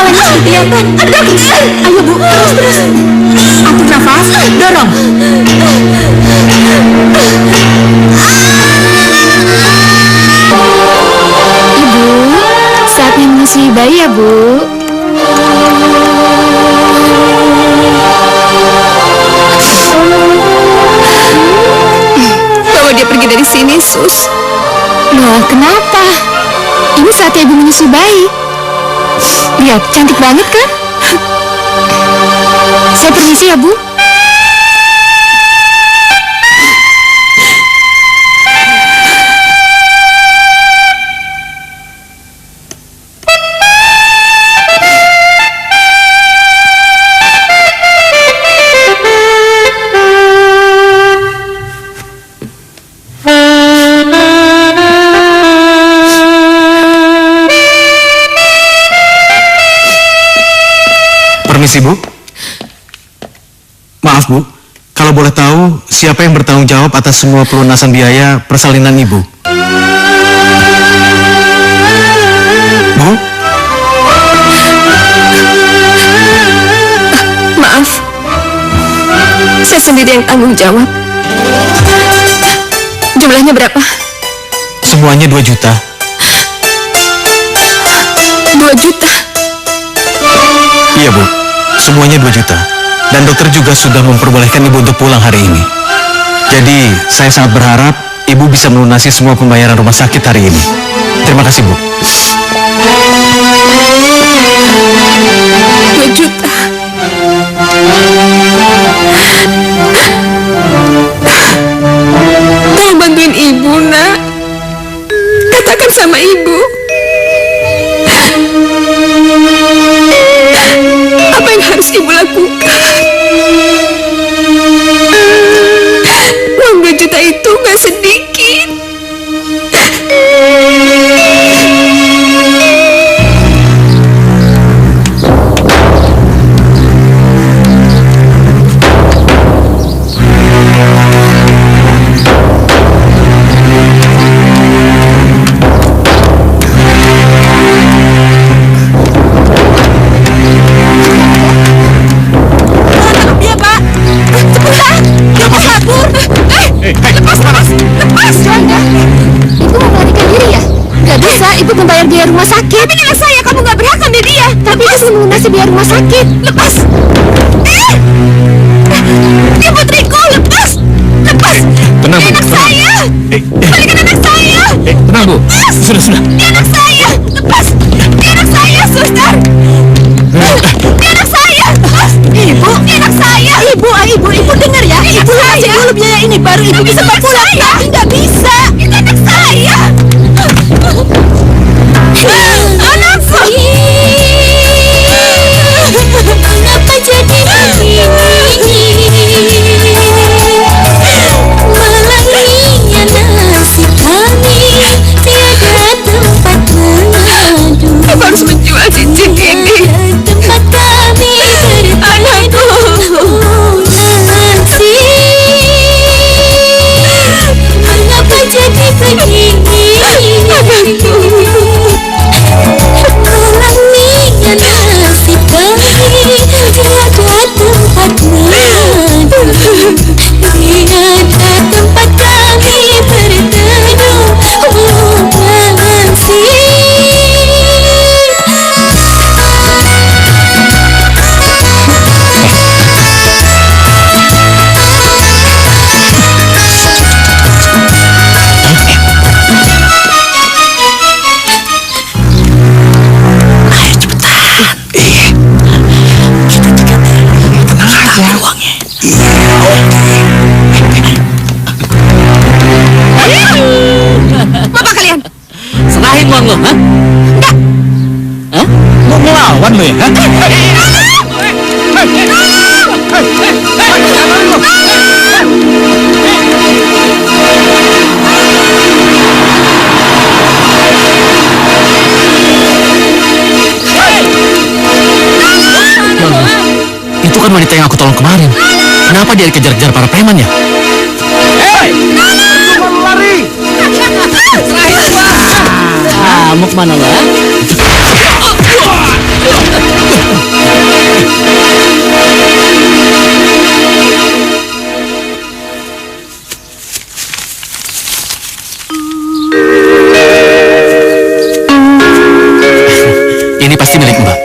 Semuanya sudah kelihatan. Ayo Bu, terus. Atur nafas, dorong. Ibu, saatnya menyusui bayi ya, Bu. Bawa dia pergi dari sini, Sus. Loh, kenapa? Ini saatnya Ibu menyusui bayi. Lihat, cantik banget kan? Saya permisi ya, Bu. Permisi, Bu. Maaf, Bu. Kalau boleh tahu, siapa yang bertanggung jawab atas semua pelunasan biaya persalinan Ibu? Bu? Maaf. Saya sendiri yang tanggung jawab. Jumlahnya berapa? Semuanya 2 juta. 2 juta. Iya, Bu. Semuanya 2 juta. Dan dokter juga sudah memperbolehkan Ibu untuk pulang hari ini. Jadi, saya sangat berharap Ibu bisa melunasi semua pembayaran rumah sakit hari ini. Terima kasih, Bu. 2 juta. Tolong bantuin Ibu, Nak. Katakan sama Ibu. Apa yang harus Ibu lakukan? Uang 2 juta itu gak sedikit. Ibu membayar biaya rumah sakit. Tapi dengan saya kamu gak berhak ambil dia. Tapi Ibu melunasi biaya rumah sakit. Lepas. Dia putriku, lepas. Lepas. Tenang, Bu. Dia anak saya. Balikan anak saya. Tenang, Bu. Lepas. Sudah. Dia anak saya. Lepas. Dia anak saya, suster. Dia anak saya. Lepas. Ibu. Dia anak saya. Ibu dengar ya. Ibu lunasi dulu biaya ini, baru Ibu bisa pulang. Tapi nggak bisa. Itu anak saya. Anakku. Mengapa jadi begini? Malangnya nasib kami, tiada tempat mengadu. Aku harus menjual cincin ini. Tempat kami berteduh nasi. Mengapa jadi begini? Anakku. Malangnya nasib kami, tiada tempat mengadu. Tiada tempat kami berteduh nasi. Bapak kalian. Serahin uang lo, ha? Enggak. Hah? Mau melawan lo ya, ha? Itu kan wanita yang aku tolong kemarin. Kenapa dia dikejar-kejar para preman ya? Ah, mau kemana lo, ha? milik Mbak.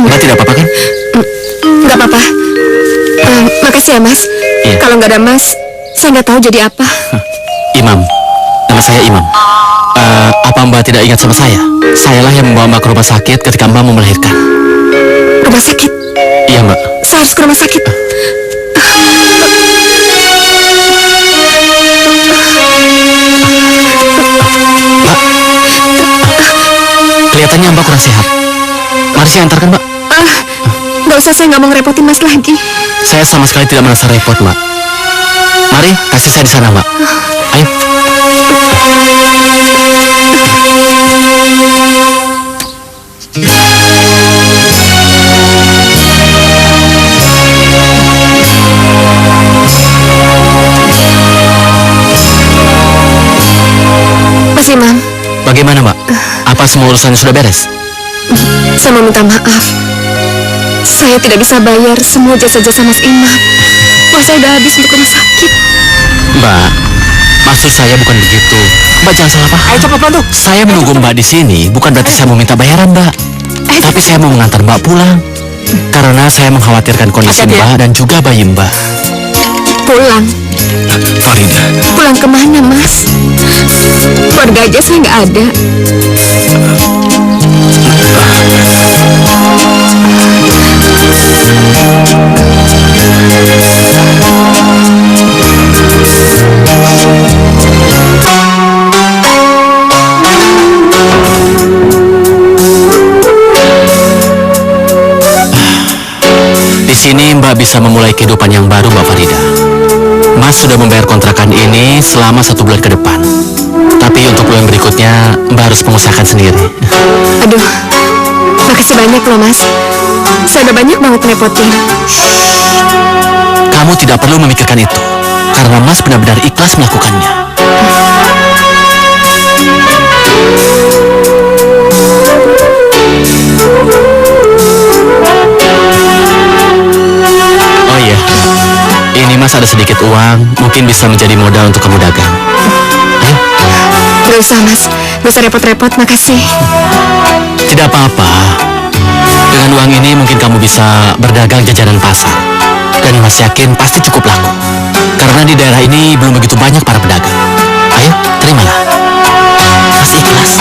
Mbak tidak apa-apa kan? Nggak apa-apa. Makasih ya, Mas. Iya. Kalau nggak ada Mas, saya nggak tahu jadi apa. Imam. Nama saya Imam. Apa Mbak tidak ingat sama saya? Sayalah yang membawa Mbak ke rumah sakit ketika Mbak mau melahirkan. Rumah sakit? Iya, Mbak. Saya harus ke rumah sakit. Mbak, kelihatannya Mbak kurang sehat. Mari saya antarkan, Mbak. Nggak usah, saya nggak mau ngerepotin Mas lagi. Saya sama sekali tidak merasa repot, Mbak. Mari, kasih saya di sana, Mbak. Ayo. Mas Imam. Bagaimana, Mbak? Apa semua urusannya sudah beres? Saya mau minta maaf. Saya tidak bisa bayar semua jasa-jasa Mas Imam. Uang saya udah habis untuk rumah sakit. Mbak, maksud saya bukan begitu. Mbak jangan salah paham. Ayo cepat bantu. Saya menunggu Mbak di sini bukan berarti saya mau minta bayaran, Mbak. Tapi saya mau mengantar Mbak pulang. Karena saya mengkhawatirkan kondisi Mbak dan juga bayi Mbak. Pulang? Farida, Pulang kemana, Mas? Keluarga aja saya nggak ada. Di sini Mbak bisa memulai kehidupan yang baru, Mbak Farida. Mas sudah membayar kontrakan ini selama 1 bulan ke depan. Tapi untuk bulan berikutnya, Mbak harus mengusahakan sendiri. Aduh, makasih banyak loh, Mas. Saya udah banyak banget ngerepotin. Kamu tidak perlu memikirkan itu, karena Mas benar-benar ikhlas melakukannya. Oh iya, ini Mas ada sedikit uang, mungkin bisa menjadi modal untuk kamu dagang. Ayo. Gak usah, Mas. Gak usah repot-repot, makasih. Tidak apa-apa. Dengan uang ini mungkin kamu bisa berdagang jajanan pasar. Dan Mas yakin pasti cukup laku. Karena di daerah ini belum begitu banyak para pedagang. Ayo, terimalah. Mas ikhlas.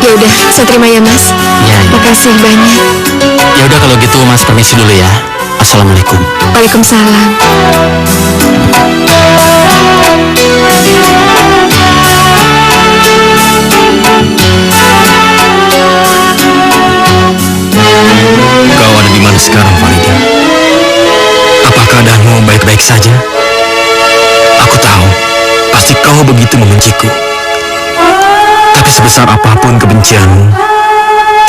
Ya udah, saya terima ya, Mas. Ya. Makasih banyak. Ya udah kalau gitu Mas permisi dulu ya. Assalamualaikum. Waalaikumsalam. kau ada di mana sekarang, Farida? Apa keadaanmu baik-baik saja? Aku tahu, pasti kau begitu membenciku. Tapi sebesar apapun kebencianmu,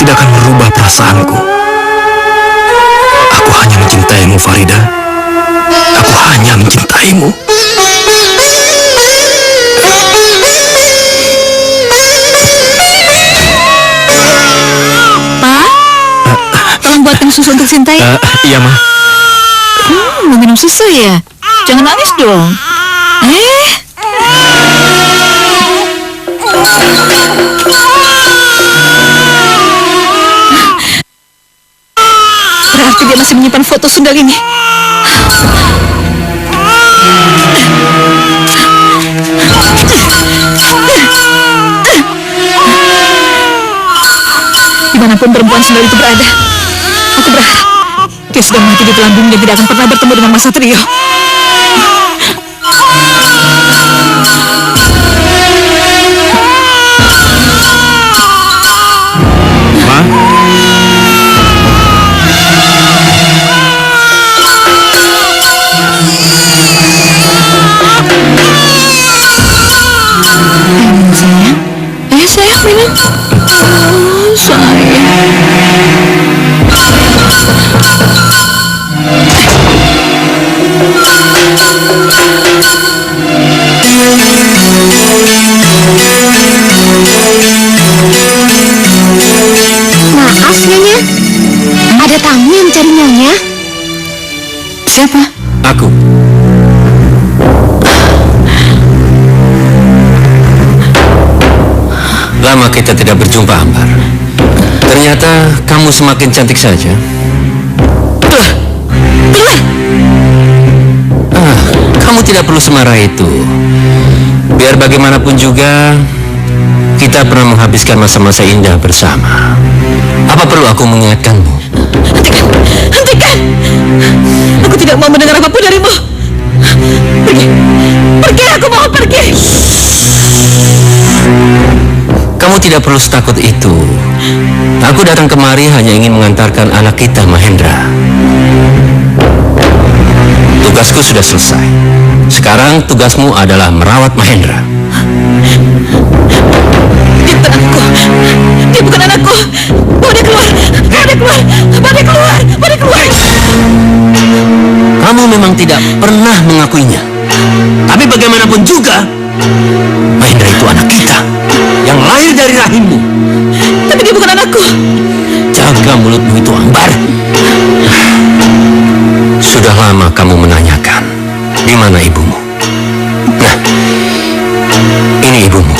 tidak akan merubah perasaanku. Aku hanya mencintaimu, Farida. Aku hanya mencintaimu. Tolong buatkan susu untuk Sintai. Iya, Ma. Mau minum susu ya? Jangan nangis dong. Berarti dia masih menyimpan foto sundal ini. Dimanapun perempuan sundal itu berada, aku berharap dia sudah mati di telan bumi dan tidak akan pernah bertemu dengan Mas Satrio. Ma? Sayang, minum. Oh, sayang. Maaf, Nyonya. Ada tamu yang mencari Nyonya. Siapa? Aku. Lama kita tidak berjumpa, Ambar. Ternyata kamu semakin cantik saja. Kamu tidak perlu semarah itu. Biar bagaimanapun juga, kita pernah menghabiskan masa-masa indah bersama. Apa perlu aku mengingatkanmu? Hentikan! Aku tidak mau mendengar apapun darimu. Pergi! Pergi, aku mau pergi! Kamu tidak perlu setakut itu. Aku datang kemari hanya ingin mengantarkan anak kita, Mahendra. Tugasku sudah selesai. Sekarang tugasmu adalah merawat Mahendra. Dia bukan anakku. Dia bukan anakku. Bawa dia keluar. Bawa dia keluar. Bawa dia keluar. Bawa dia keluar. Kamu memang tidak pernah mengakuinya. Tapi bagaimanapun juga, Mahendra itu anak kita yang lahir dari rahimmu. Tapi dia bukan anakku. Jaga mulutmu itu, Ambar. Sudah lama kamu menanyakan di mana ibumu. Nah, ini ibumu.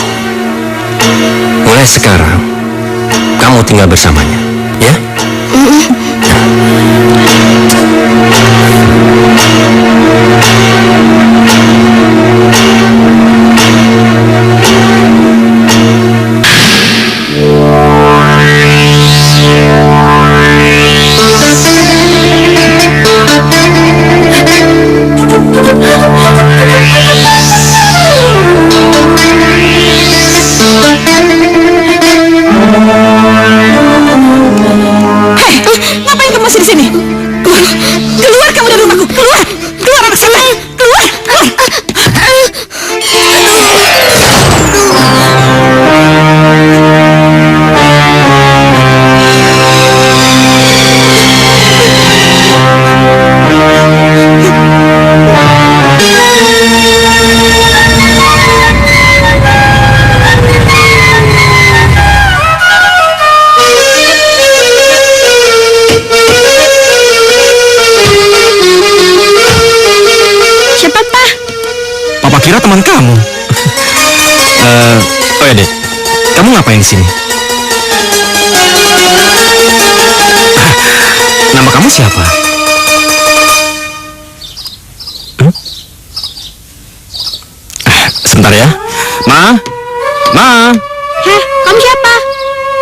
Mulai sekarang kamu tinggal bersamanya, ya? Ngapain kamu masih di sini? Keluar! Keluar kamu dari rumahku! Keluar! Keluar anak saya! Keluar! Siapa, Pak? Papa kira teman kamu. Oh ya, Dek. Kamu ngapain di sini? Nama kamu siapa? Sebentar ya. Ma? Ma? Heh, kamu siapa?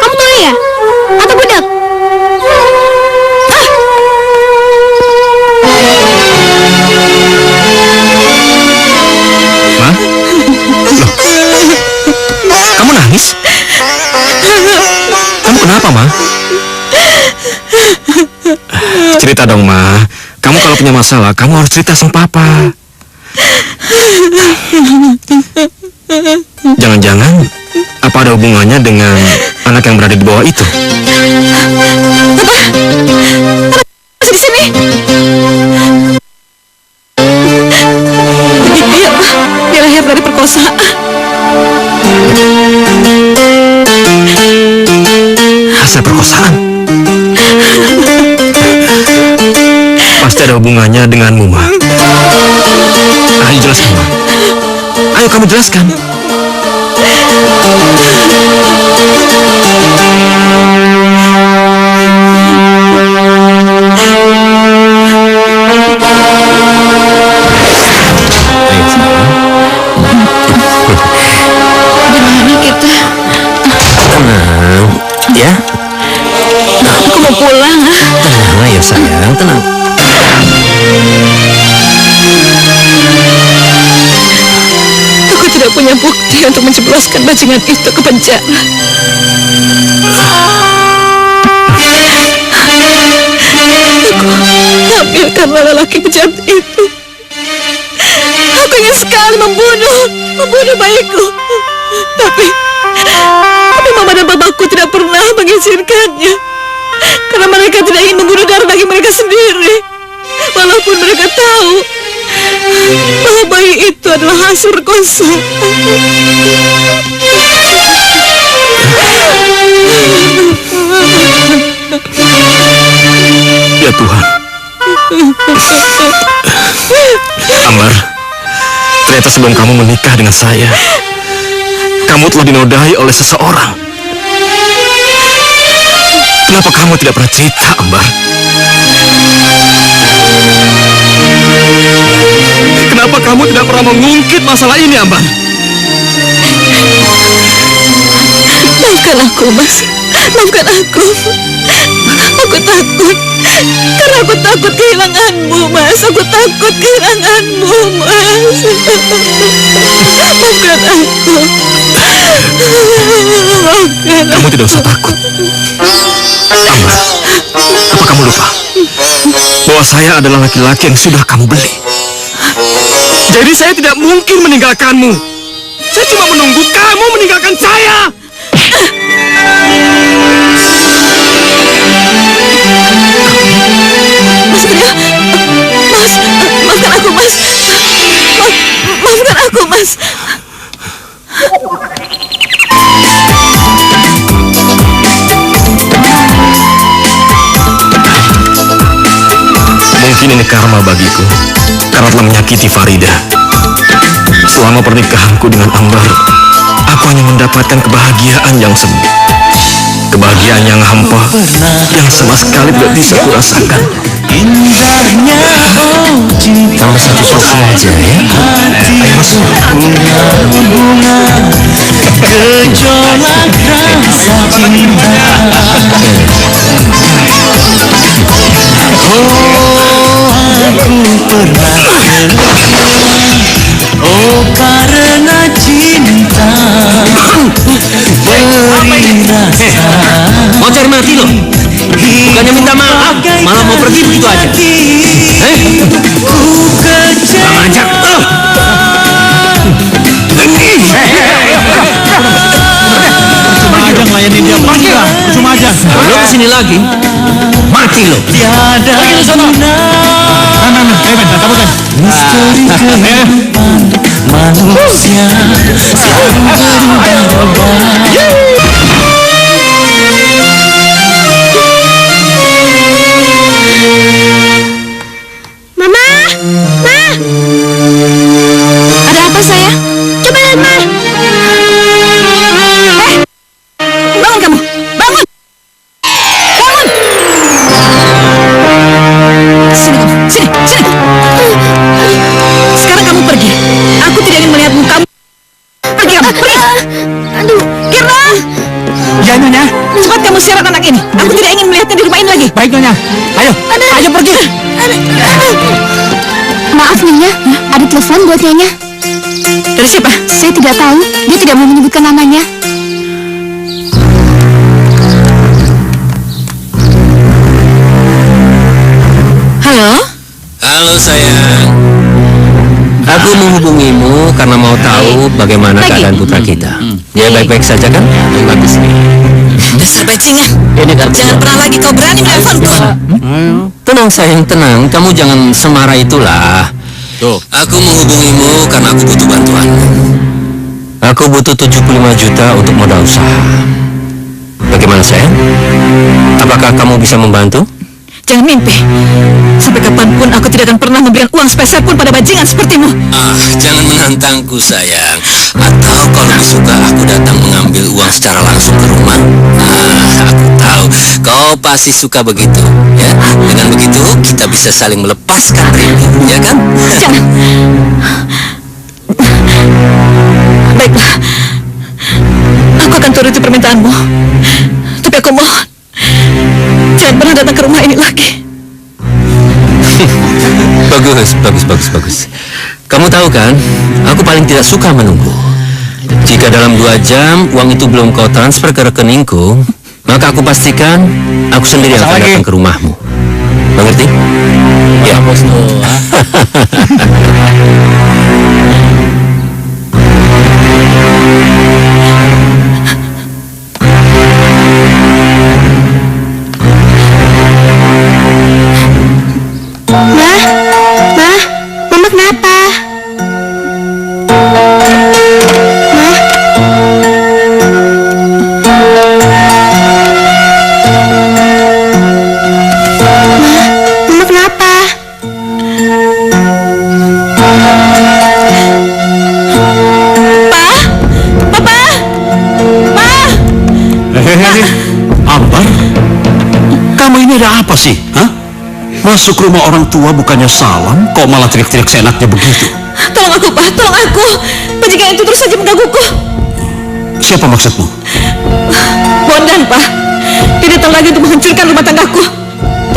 Kamu tuli ya? Atau budak? Ma? Loh, kamu nangis? Kamu kenapa, Ma? Cerita dong, Ma. Kamu kalau punya masalah, kamu harus cerita sama Papa. Jangan-jangan apa ada hubungannya dengan anak yang berada di bawah itu? Masih di sini? Iya, Pak. Dia lahir dari perkosaan. Hasil perkosaan? Pasti ada hubungannya denganmu, Ma. Ayo jelaskan, Ma. Ayo kamu jelaskan. Gimana kita? Tenang, ya. Aku mau pulang. Tenang, ayo sayang, tenang. Aku tidak punya bukti untuk menjebloskan bajingan itu ke penjara. Aku hamil karena lelaki bejat itu. Aku ingin sekali membunuh bayiku. Tapi mama dan babaku tidak pernah mengizinkannya. Karena mereka tidak ingin membunuh darah daging mereka sendiri. Walaupun mereka tahu bahwa bayi itu adalah hasil perkosaan. Ya Tuhan. Ambar, ternyata sebelum kamu menikah dengan saya, kamu telah dinodai oleh seseorang. Kenapa kamu tidak pernah cerita, Ambar? Kenapa kamu tidak pernah mengungkit masalah ini, Ambar? Maafkan aku, Mas. Maafkan aku. Aku takut. Karena aku takut kehilanganmu, Mas. Aku takut kehilanganmu, Mas. Maafkan aku. Kamu tidak usah takut. Ambar, apa kamu lupa bahwa saya adalah laki-laki yang sudah kamu beli? Jadi saya tidak mungkin meninggalkanmu. Saya cuma menunggu kamu meninggalkan saya. Mas Satria, Mas, maafkan aku, Mas. Maafkan aku, Mas. Mungkin ini karma bagiku karena telah menyakiti Farida. Selama pernikahanku dengan Ambar, aku hanya mendapatkan kebahagiaan yang semu. Kebahagiaan yang hampa, yang sama sekali tidak bisa kurasakan. Indahnya oh cinta. Tambah satu sosi aja ya. Ayo masuk. Bunga gejolak rasa cinta. Oh, aku pernah keluar. Oh, karena cinta beri rasa. Mau cari mati lo? Bukannya minta maaf, malah mau pergi begitu aja. Ku kecewa. Ajak. Cuma aja ngelayanin dia bangga. Cuma aja. Lo kesini lagi, mati lo. Tiada guna Kamu kan? misteri kehidupan manusia selalu berubah-ubah. Mama! Ma! Ada apa, sayang? Coba lihat, Ma. Bangun kamu! Bangun! Bangun! Sini kamu! Sini! Sini! Sekarang kamu pergi. Aku tidak ingin melihat mukamu. Pergi kamu! Pergi! Aduh. Kirna! Ya, Nyonya. Cepat kamu siarat anak ini. Aku tidak ingin melihatnya di rumah ini lagi. Baik, Nyonya. Ayo. Ayo pergi. Maaf, Nyonya. Ada telepon buat Nyonya. Dari siapa? Saya tidak tahu. Dia tidak mau menyebutkan namanya. Halo? Halo sayang. Aku menghubungimu karena mau tahu bagaimana Lagi? keadaan putra kita. Dia baik-baik saja kan? Bagus nih. Dasar bajingan. Ini kan Jangan pernah lagi kau berani menelponku. Tenang sayang, tenang. Kamu jangan semarah itulah. Tuh. Aku menghubungimu karena aku butuh bantuan. Aku butuh 75 juta untuk modal usaha. Bagaimana sayang? Apakah kamu bisa membantu? Jangan mimpi. Sampai kapanpun aku tidak akan pernah memberikan uang sepeser pun pada bajingan sepertimu. Jangan menantangku sayang. Atau kalau lebih suka aku datang mengambil uang secara langsung ke rumah. Aku tahu kau pasti suka begitu, ya. Dengan begitu kita bisa saling melepaskan rindu, ya kan? Jangan. Baiklah. Aku akan turuti permintaanmu. Tapi aku mohon, jangan pernah datang ke rumah ini lagi. Bagus. Kamu tahu kan, aku paling tidak suka menunggu. Jika dalam 2 jam uang itu belum kau transfer ke rekeningku, maka aku pastikan aku sendiri yang akan datang ke rumahmu. Mengerti? Ya, bos. Mama kenapa? Mama kenapa? ada apa sih? Hah? Masuk rumah orang tua bukannya salam, kok malah teriak-teriak seenaknya begitu? Tolong aku, Pak, tolong aku. Majikan itu terus saja menggangguku. Siapa maksudmu? Bondan, Pak. Dia datang lagi untuk menghancurkan rumah tanggaku.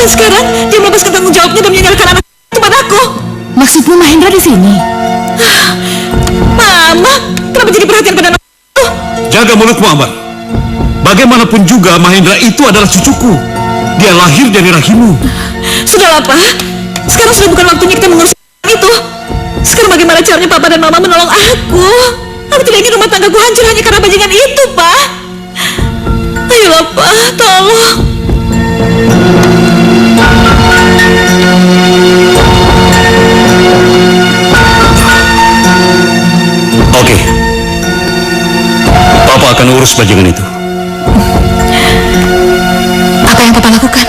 Dan sekarang dia melepaskan tanggung jawabnya dan menyalahkan anak itu padaku. Maksudmu Mahendra di sini? Mama, kenapa jadi perhatian pada anak itu? Jaga mulutmu, Ambar. Bagaimanapun juga Mahendra itu adalah cucuku. Dia lahir dari rahimmu. Sudahlah, Pak. Sekarang sudah bukan waktunya kita mengurus itu. Sekarang bagaimana caranya Papa dan Mama menolong aku? Aku tidak ingin rumah tanggaku hancur hanya karena bajingan itu, Pak. Ayolah, Pak, tolong. Oke. Papa akan urus bajingan itu. Apa yang Papa lakukan?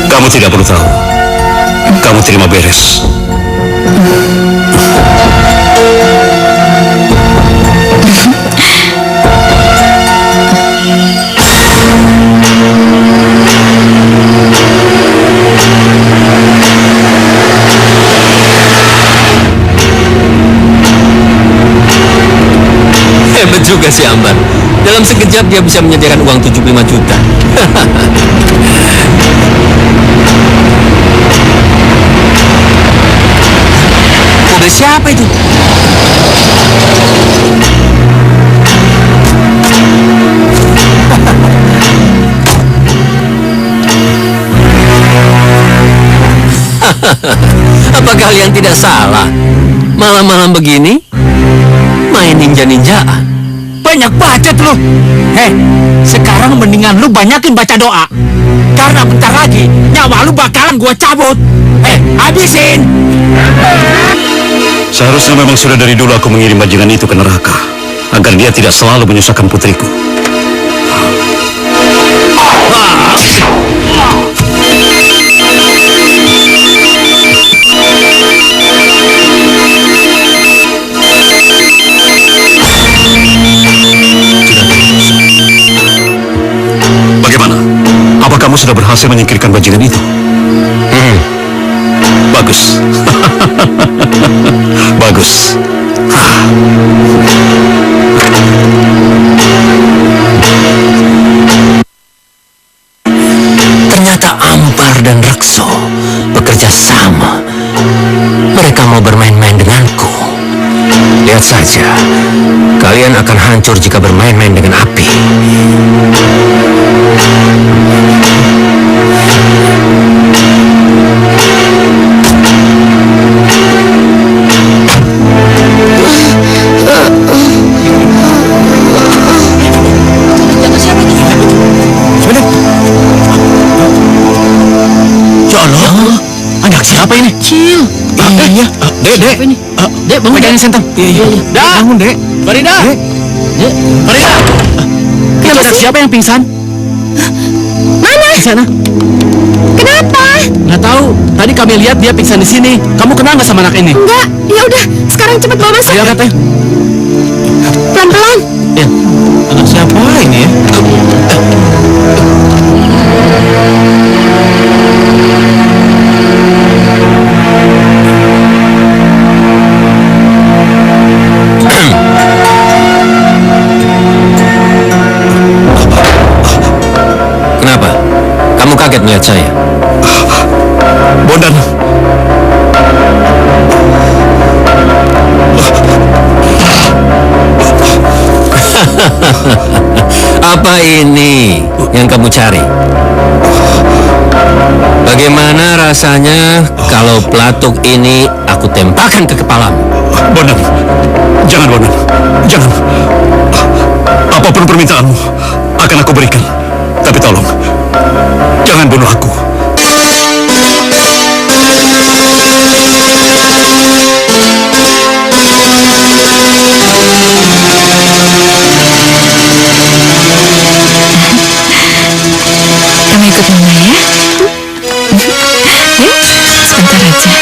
Kamu tidak perlu tahu. Kamu terima beres. Hebat juga si Ambar. Dalam sekejap dia bisa menyediakan uang 75 juta. Mobil siapa itu? Apa kalian tidak salah? Malam-malam begini main ninja-ninjaan. Banyak bacot lu. Sekarang mendingan lu banyakin baca doa. Karena bentar lagi nyawa lu bakalan gua cabut. Habisin. Seharusnya memang sudah dari dulu aku mengirim bajingan itu ke neraka, agar dia tidak selalu menyusahkan putriku. Bagaimana? Apa kamu sudah berhasil menyingkirkan bajingan itu? Bagus. Bagus. Ternyata Ambar dan Rekso bekerja sama. Mereka mau bermain-main denganku. Lihat saja, kalian akan hancur jika bermain-main dengan api. Anak siapa ini? Cil. Iya. Dek. Dek, bangun. Pegangin sentang. Iya. Bangun, Dek. Farida. Dek. Farida. Itu anak siapa yang pingsan? Mana? Di sana. Kenapa? Nggak tahu. Tadi kami lihat dia pingsan di sini. Kamu kenal nggak sama anak ini? Enggak. Ya udah, sekarang cepat bawa masuk. Ayo, katanya. Pelan-pelan. Ya. Anak siapa ini ya? Kenapa? Kamu kaget melihat saya? Bondan. Apa ini yang kamu cari? Bagaimana rasanya kalau pelatuk ini aku tempakkan ke kepalamu? Bondan. Jangan, Bondan. Jangan. Apapun permintaanmu akan aku berikan. Tapi tolong, jangan bunuh aku. Kamu ikut Mama ya? Yuk, sebentar aja.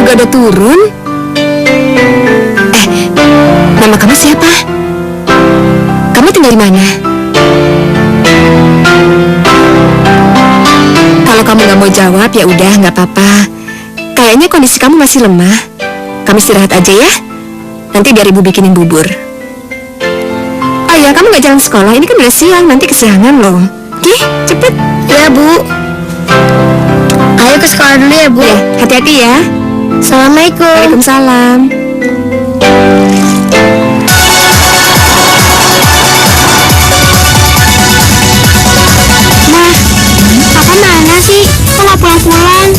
juga udah turun. Nama kamu siapa? Kamu tinggal di mana? Kalau kamu nggak mau jawab, ya udah, nggak apa-apa. Kayaknya kondisi kamu masih lemah. Kamu istirahat aja ya. Nanti biar ibu bikinin bubur. Oh ya, kamu nggak jalan sekolah. Ini kan udah siang, nanti kesiangan loh. Oke, cepet. Ya, Bu. Ayo ke sekolah dulu ya, Bu. Ya, hati-hati ya. Assalamualaikum. Waalaikumsalam. Papa mana sih? Kok nggak pulang-pulang?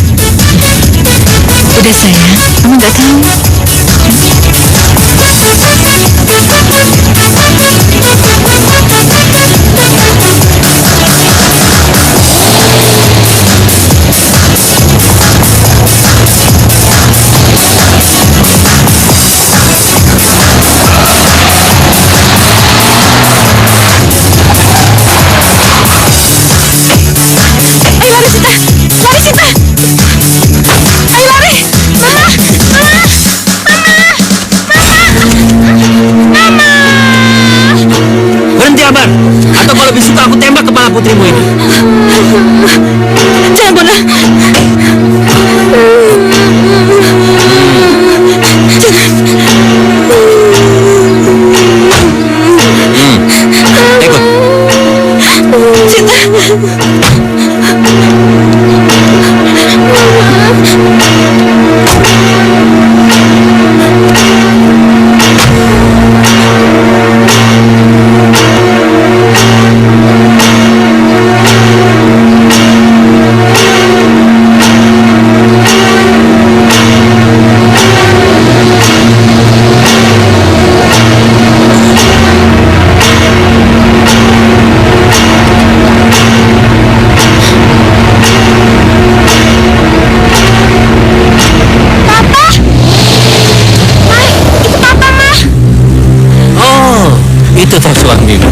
Udah sayang, kamu nggak tahu. Atau kalau lebih suka aku tembak kepala putrimu ini. Jangan, Bona. Ikut. Cinta. Itu toh suamimu.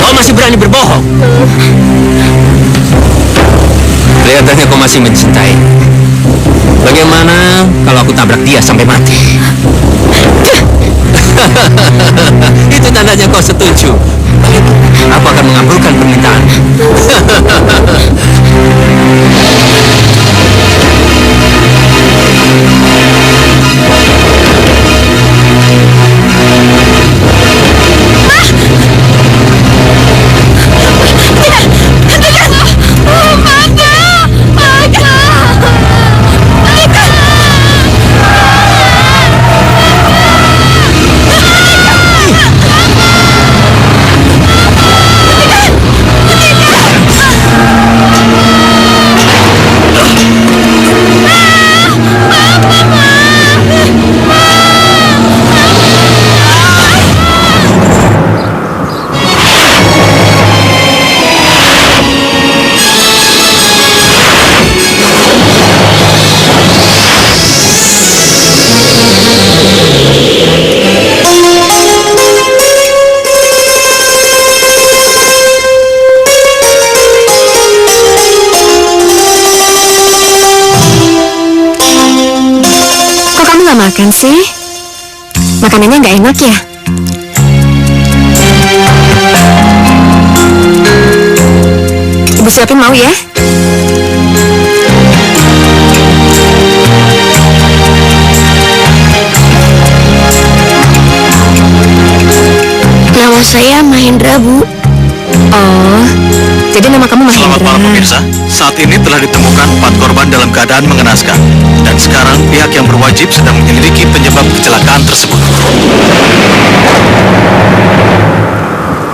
Kau masih berani berbohong. Kelihatannya kau masih mencintai. Bagaimana kalau aku tabrak dia sampai mati? Itu tandanya kau setuju. Aku akan mengabulkan permintaan. Makan sih? Makanannya nggak enak ya? Ibu siapin mau ya? Nama saya Mahendra, Bu. Oh, jadi nama kamu Mahendra. Selamat malam pemirsa. Saat ini telah ditemukan 4 korban dalam keadaan mengenaskan. Dan sekarang pihak yang berwajib sedang menyelidiki penyebab kecelakaan tersebut.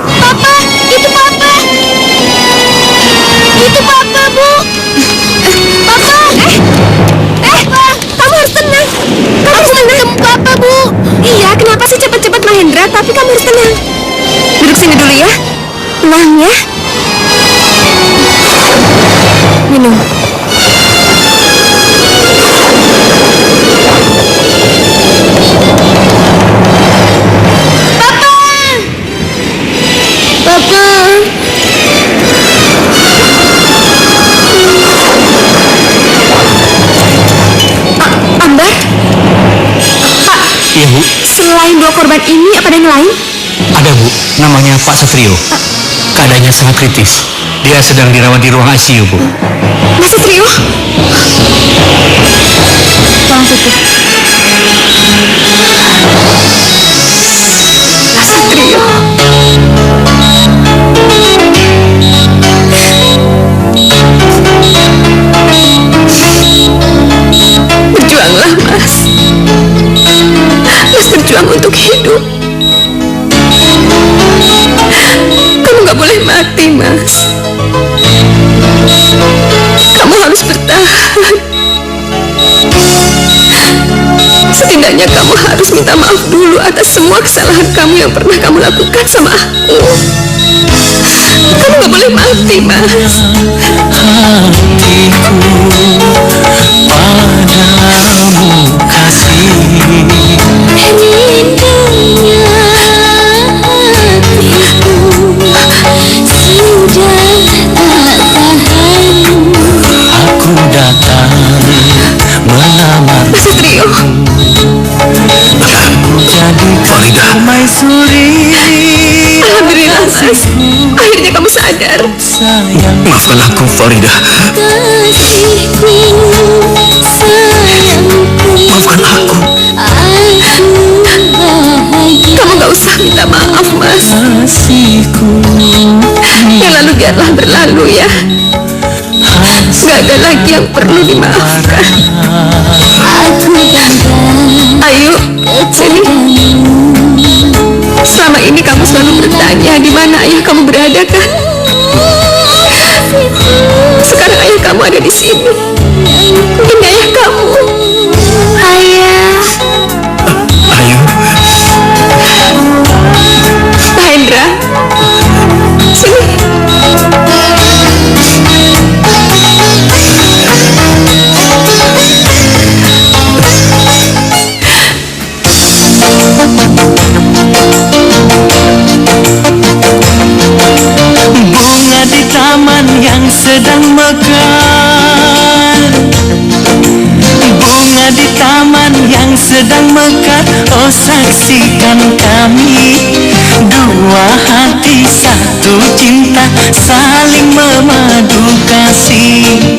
Papa, itu Papa. Itu Papa, Bu. Papa. Papa, kamu harus tenang. Kamu harus tenang. Papa, Bu. Iya, kenapa sih cepat-cepat Mahendra? Tapi kamu harus tenang. Duduk sini dulu ya. Tenang ya. Minum. Papa. Iya, Bu. Selain 2 korban ini, apa ada yang lain? Ada, Bu. Namanya Pak Satrio. Keadaannya sangat kritis. Dia sedang dirawat di ruang ICU, Bu. Mas Satrio? Tolong tutup. Mas Satrio. Berjuanglah, Mas. Mas berjuang untuk hidup. Kamu gak boleh mati, Mas. Kamu harus bertahan. Setidaknya kamu harus minta maaf dulu atas semua kesalahan kamu yang pernah kamu lakukan sama aku. Kamu gak boleh mati, Mas. Hatiku padamu kasih, Indahnya hatiku sudah tak tahan. aku datang melamar. Mas Satrio. Jadi permaisuri. Alhamdulillah, Mas. Akhirnya kamu sadar. Sayang, Maafkan aku, Farida. Kasihku, sayangku, Maafkan aku. aku bahagia. Kamu gak usah minta maaf, Mas. kasihku. Yang lalu biarlah berlalu ya. Gak ada lagi yang perlu dimaafkan. Aku bangga Ayo, sini. Selama ini kamu selalu bertanya di mana ayah kamu berada, kan? Sekarang ayah kamu ada di sini. Ini ayah kamu. Ayah. Ayo. Mahendra. Sini. Bunga di taman yang sedang mekar, bunga di taman yang sedang mekar. Oh, saksikan kami, dua hati satu cinta, saling memadu kasih.